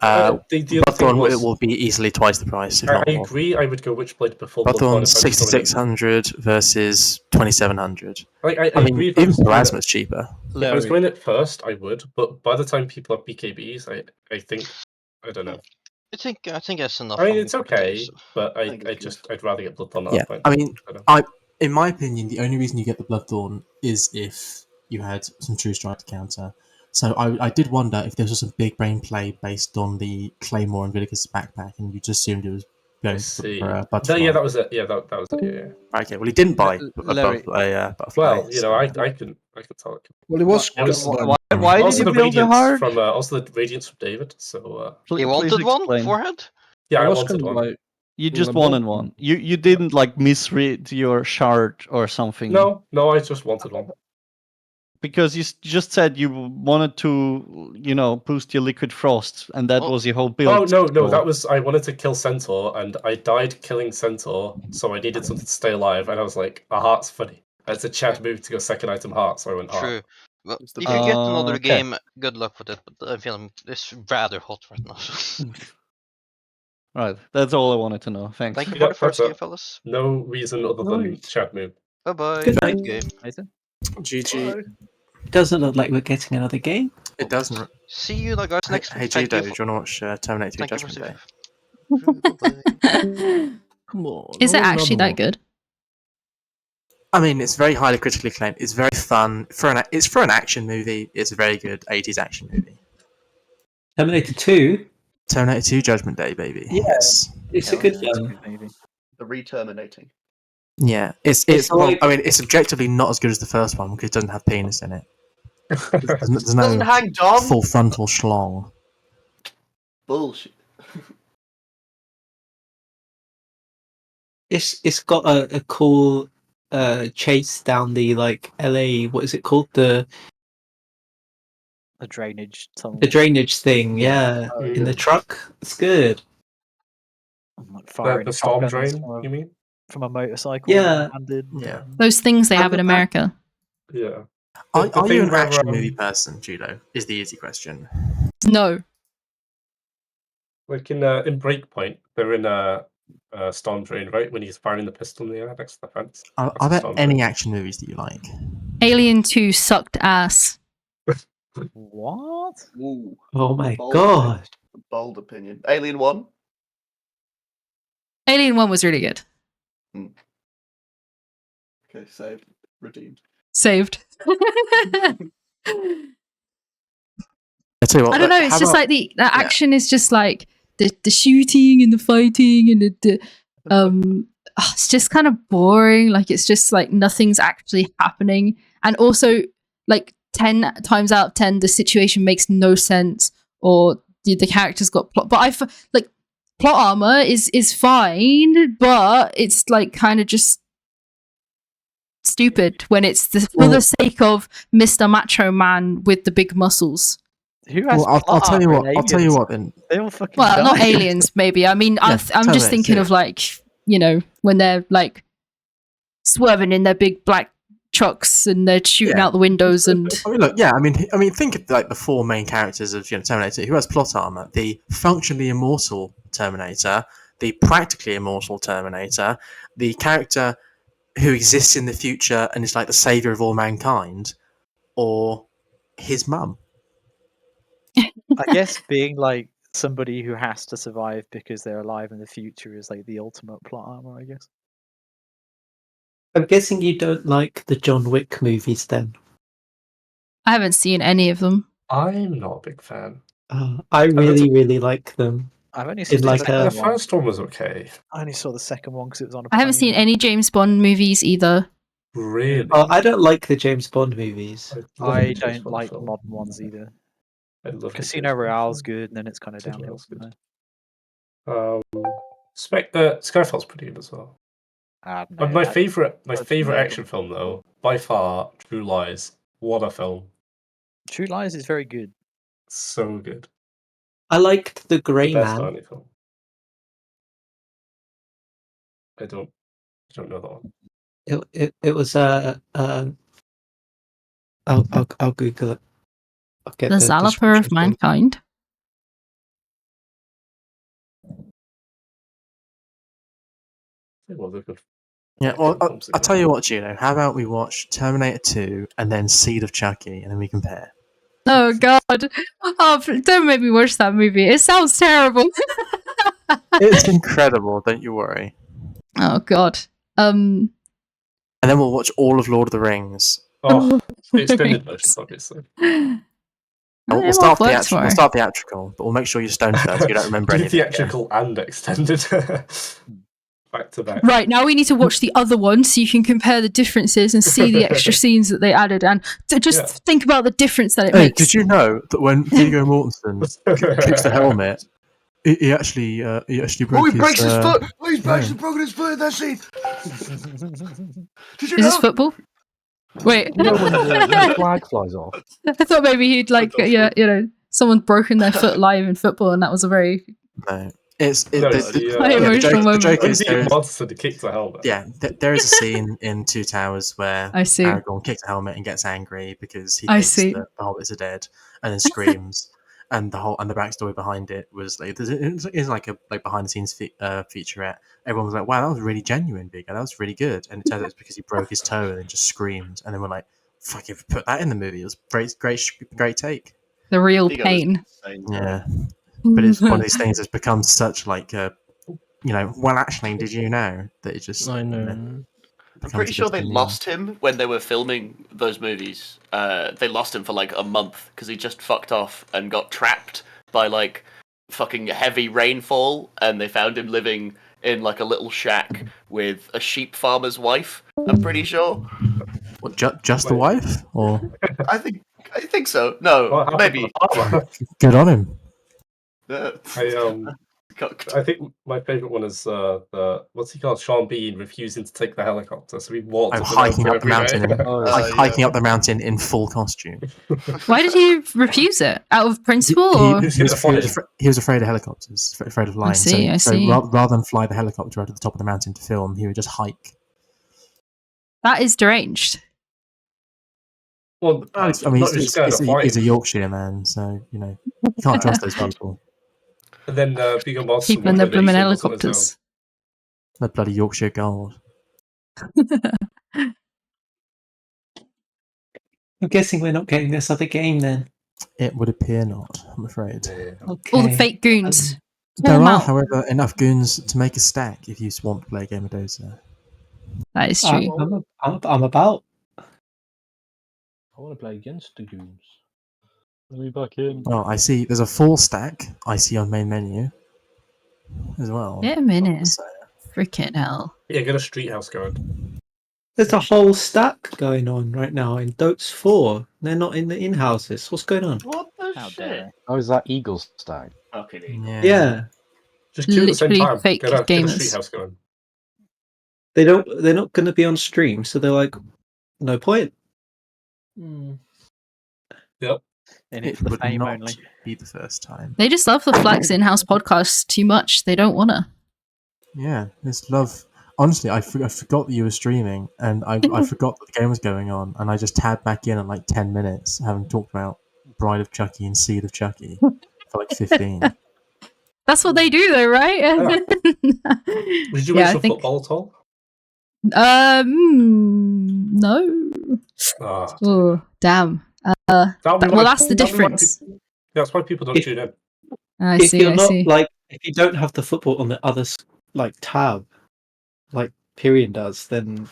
The other thing Bloodthorn was- it will be easily twice the price, if I not more. agree. I would go Witchblade before Bloodthorn Bloodthorn. if I was going in. 6,600 versus 2,700. I I mean, agree if I even was doing Plasma's it- cheaper. If I was going it first, I would. But by the time people have BKBs, I think I don't know. I think that's enough. I mean, for me it's for okay, today, so- but I'd rather get Bloodthorn at Yeah, that point. I mean, don't know. in my opinion, the only reason you get the Bloodthorn is if you had some True Strike to counter. So I did wonder if there was some big brain play based on the Claymore and Vilicus backpack, and you just assumed it was going see. for Butterfly. Yeah, that was it. Yeah, that was it. Yeah. Okay, well, he didn't buy Larry. Butterfly. Well, you know, so- I can tell it. Well, it was. Why did also you the build the radiance heart? from also the radiance from David. So You wanted one forehead? yeah, I was wanted gonna one. buy- You just Well, wanted one. You didn't like misread your shard or something. No, I just wanted one. Because you just said you wanted to, boost your liquid frost, and that was your whole build. Oh no, so- that was I wanted to kill Centaur, and I died killing Centaur, so I needed something to stay alive, and I was like, a heart's funny. It's a Chad move to go second item heart, so I went heart. True. Well, if you get another game, good luck with it. But I feel it's rather hot right now. So. Right, that's all I wanted to know. Thanks. Thank you Yeah, for the first that's game, it. fellas. No reason other than Nice. Chad move. Bye bye. Good Good night. game. GG. It doesn't look like we're getting another game. It doesn't. See you guys next Hey, week. Thank GDoe, you do you want to watch Terminator 2 Thank you for Judgment Day? Come on. Is it actually that good? I mean, it's very highly critically acclaimed. It's very fun. It's for an action movie. It's a very good 80s action movie. Terminator 2? Terminator 2 Judgment Day, baby. Yes. It's a good one. The re-terminating. Yeah. It's like- I mean, it's objectively not as good as the first one because it doesn't have penis in it. There's Doesn't no hang Dom. full frontal schlong. Bullshit. It's got a cool chase down the LA. What is it called? The drainage tunnel. The drainage thing. Yeah, Oh, in yeah. the truck. It's good. I'm like firing The storm shotguns drain, you mean? from a motorcycle. Yeah. Landed. Yeah. Those things they have in America. Yeah. Are The you thing an where, action movie person, GDoe? Is the easy question. No. Like in Breakpoint, they're in a storm drain, right? When he's firing the pistol in the air next to the fence. Are That's a there storm any drain. action movies that you like? Alien 2 sucked ass. What? Ooh, Oh my bold god. opinion. Bold opinion. Alien 1? Alien 1 was really good. Okay, saved. Redeemed. Saved. I tell you what, I don't know. It's just like the action is just like the shooting and the fighting and it's just kind of boring. Like it's just like nothing's actually happening, and also like 10 times out of 10, the situation makes no sense, or the characters got plot. But like plot armor is fine, but it's like kind of just stupid when it's for the sake of Mr. Macho Man with the big muscles. Who has Well, I'll tell you armor what. in I'll tell you Aliens? what. Then They all fucking Well, not die. aliens, maybe. I mean, I'm just Terminator, thinking yeah. of like, when they're like swerving in their big black trucks and they're shooting Yeah. out the windows and I mean, look. Yeah. I mean, think of like the four main characters of Terminator 2. Who has plot armor? The functionally immortal Terminator, the practically immortal Terminator, the character who exists in the future and is like the savior of all mankind, or his mum. I guess being like somebody who has to survive because they're alive in the future is like the ultimate plot armor, I guess. I'm guessing you don't like the John Wick movies then. I haven't seen any of them. I'm not a big fan. I really like them. I've only seen The first one was okay. I only saw the second one because it was on a I haven't plane. seen any James Bond movies either. Really? I don't like the James Bond movies. I don't like modern ones either. I love Casino Royale's good, and then it's kind of downhill from there. Skyfall's pretty good as well. My favorite action film though, by far, True Lies. What a film! True Lies is very good. So good. I liked The Grey Best Man. Arnie film. I don't know that one. It was I'll Google it. I'll get The Zalaper of Mankind. Well, they're good. Yeah, well, I'll tell you what, GDoe. How about we watch Terminator 2 and then Seed of Chucky, and then we compare. Oh God! Oh, don't make me watch that movie. It sounds terrible. It's incredible. Don't you worry. Oh God. And then we'll watch all of Lord of the Rings. Oh, the extended version, obviously. We'll start theatrical, but we'll make sure you're stoned first. So you don't remember Do anything. theatrical and extended. Back to back. Right, now we need to watch the other one so you can compare the differences and see the extra scenes that they added, and just think about the difference that it makes. Did you know that when Viggo Mortensen kicks the helmet, he actually broke he breaks his foot! Oh, He's actually broken his foot in that scene! Did you Is know? this football? Wait. You know when the flag flies off? I thought maybe he'd someone broken their foot live in football, and that was a very No. emotional moment. The joke is kicked the helmet. Yeah, there is a scene in Two Towers where I see. Aragorn kicks a helmet and gets angry because he I thinks see. that the hobbits are dead, and then screams. And the backstory behind it was like it's like a behind the scenes featurette. Everyone was like, "Wow, that was really genuine, Viggo. That was really good." And it turns out it's because he broke his toe and then just screamed. And then we're like, "Fuck, if we put that in the movie, it was great take." The real pain. Yeah, but it's one of these things that's become such like well, actually, did you know that it just? I know. I'm pretty sure they lost him when they were filming those movies. They lost him for like a month because he just fucked off and got trapped by like fucking heavy rainfall, and they found him living in like a little shack with a sheep farmer's wife. I'm pretty sure. What, just the wife, or? I think so. No, maybe. Good on him. I think my favourite one is what's he called? Sean Bean refusing to take the helicopter, so he walked hiking up the mountain, hiking up the mountain in full costume. Why did he refuse it? Out of principle? Or? He was afraid of helicopters, afraid of flying. I see. So rather than fly the helicopter out to the top of the mountain to film, he would just hike. That is deranged. Well, I mean, he's a Yorkshire man, so you can't trust those people. And then Viggo Mortensen. Keeping their blooming helicopters. The bloody Yorkshire gold. I'm guessing we're not getting this other game then. It would appear not, I'm afraid. Okay. All the fake goons. There are, however, enough goons to make a stack if you want to play a game of Dota. That is true. I'm about. I want to play against the goons. Let me back in. Oh, I see. There's a full stack I see on main menu as well. Wait a minute. Freaking hell. Yeah, get a street house going. There's a whole stack going on right now in Dota 4. They're not in the in-houses. What's going on? What the shit? Oh, is that Eagle stack? Okay. Yeah. Just two at the same Literally time. fake Get a gamers. street house going. They're not going to be on stream, so they're like, no point. Yep. It would not be the first time. They just love the Flax in-house podcast too much. They don't want to. Yeah, this love. Honestly, I forgot that you were streaming, and I forgot that the game was going on, and I just tabbed back in at like 10 minutes, having talked about Bride of Chucky and Seed of Chucky for like 15. That's what they do, though, right? Did you mention football at all? No. Oh, damn. That's the difference. That's why people don't tune in. I if see. you're I not see. like, if you don't have the football on the other like tab, like Pyrion does, then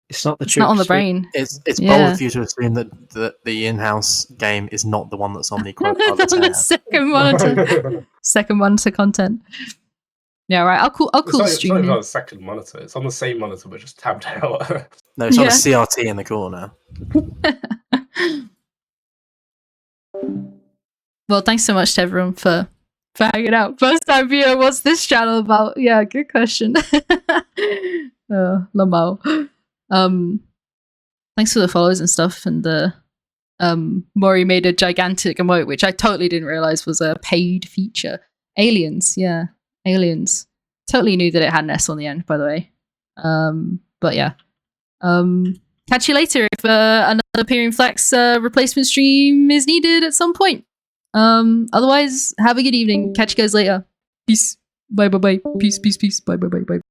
it's not the It's true not on the experience. brain. It's Yeah. bold for you to assume that the in-house game is not the one that's on the quote It's on the tab. second monitor content. Yeah, right. I'll cool It's not stream even here. on the second monitor. It's on the same monitor, but just tabbed out. No, it's on Yeah. a CRT in the corner. Well, thanks so much to everyone for hanging out. First time viewer, what's this channel about? Yeah, good question. Lamau. Thanks for the follows and stuff, and the Mori made a gigantic emote, which I totally didn't realize was a paid feature. Aliens, yeah. Aliens. Totally knew that it had an S on the end, by the way. But yeah. Catch you later if another PFlax replacement stream is needed at some point. Otherwise, have a good evening. Catch you guys later. Peace. Bye bye bye. Peace, peace, peace. Bye bye bye bye.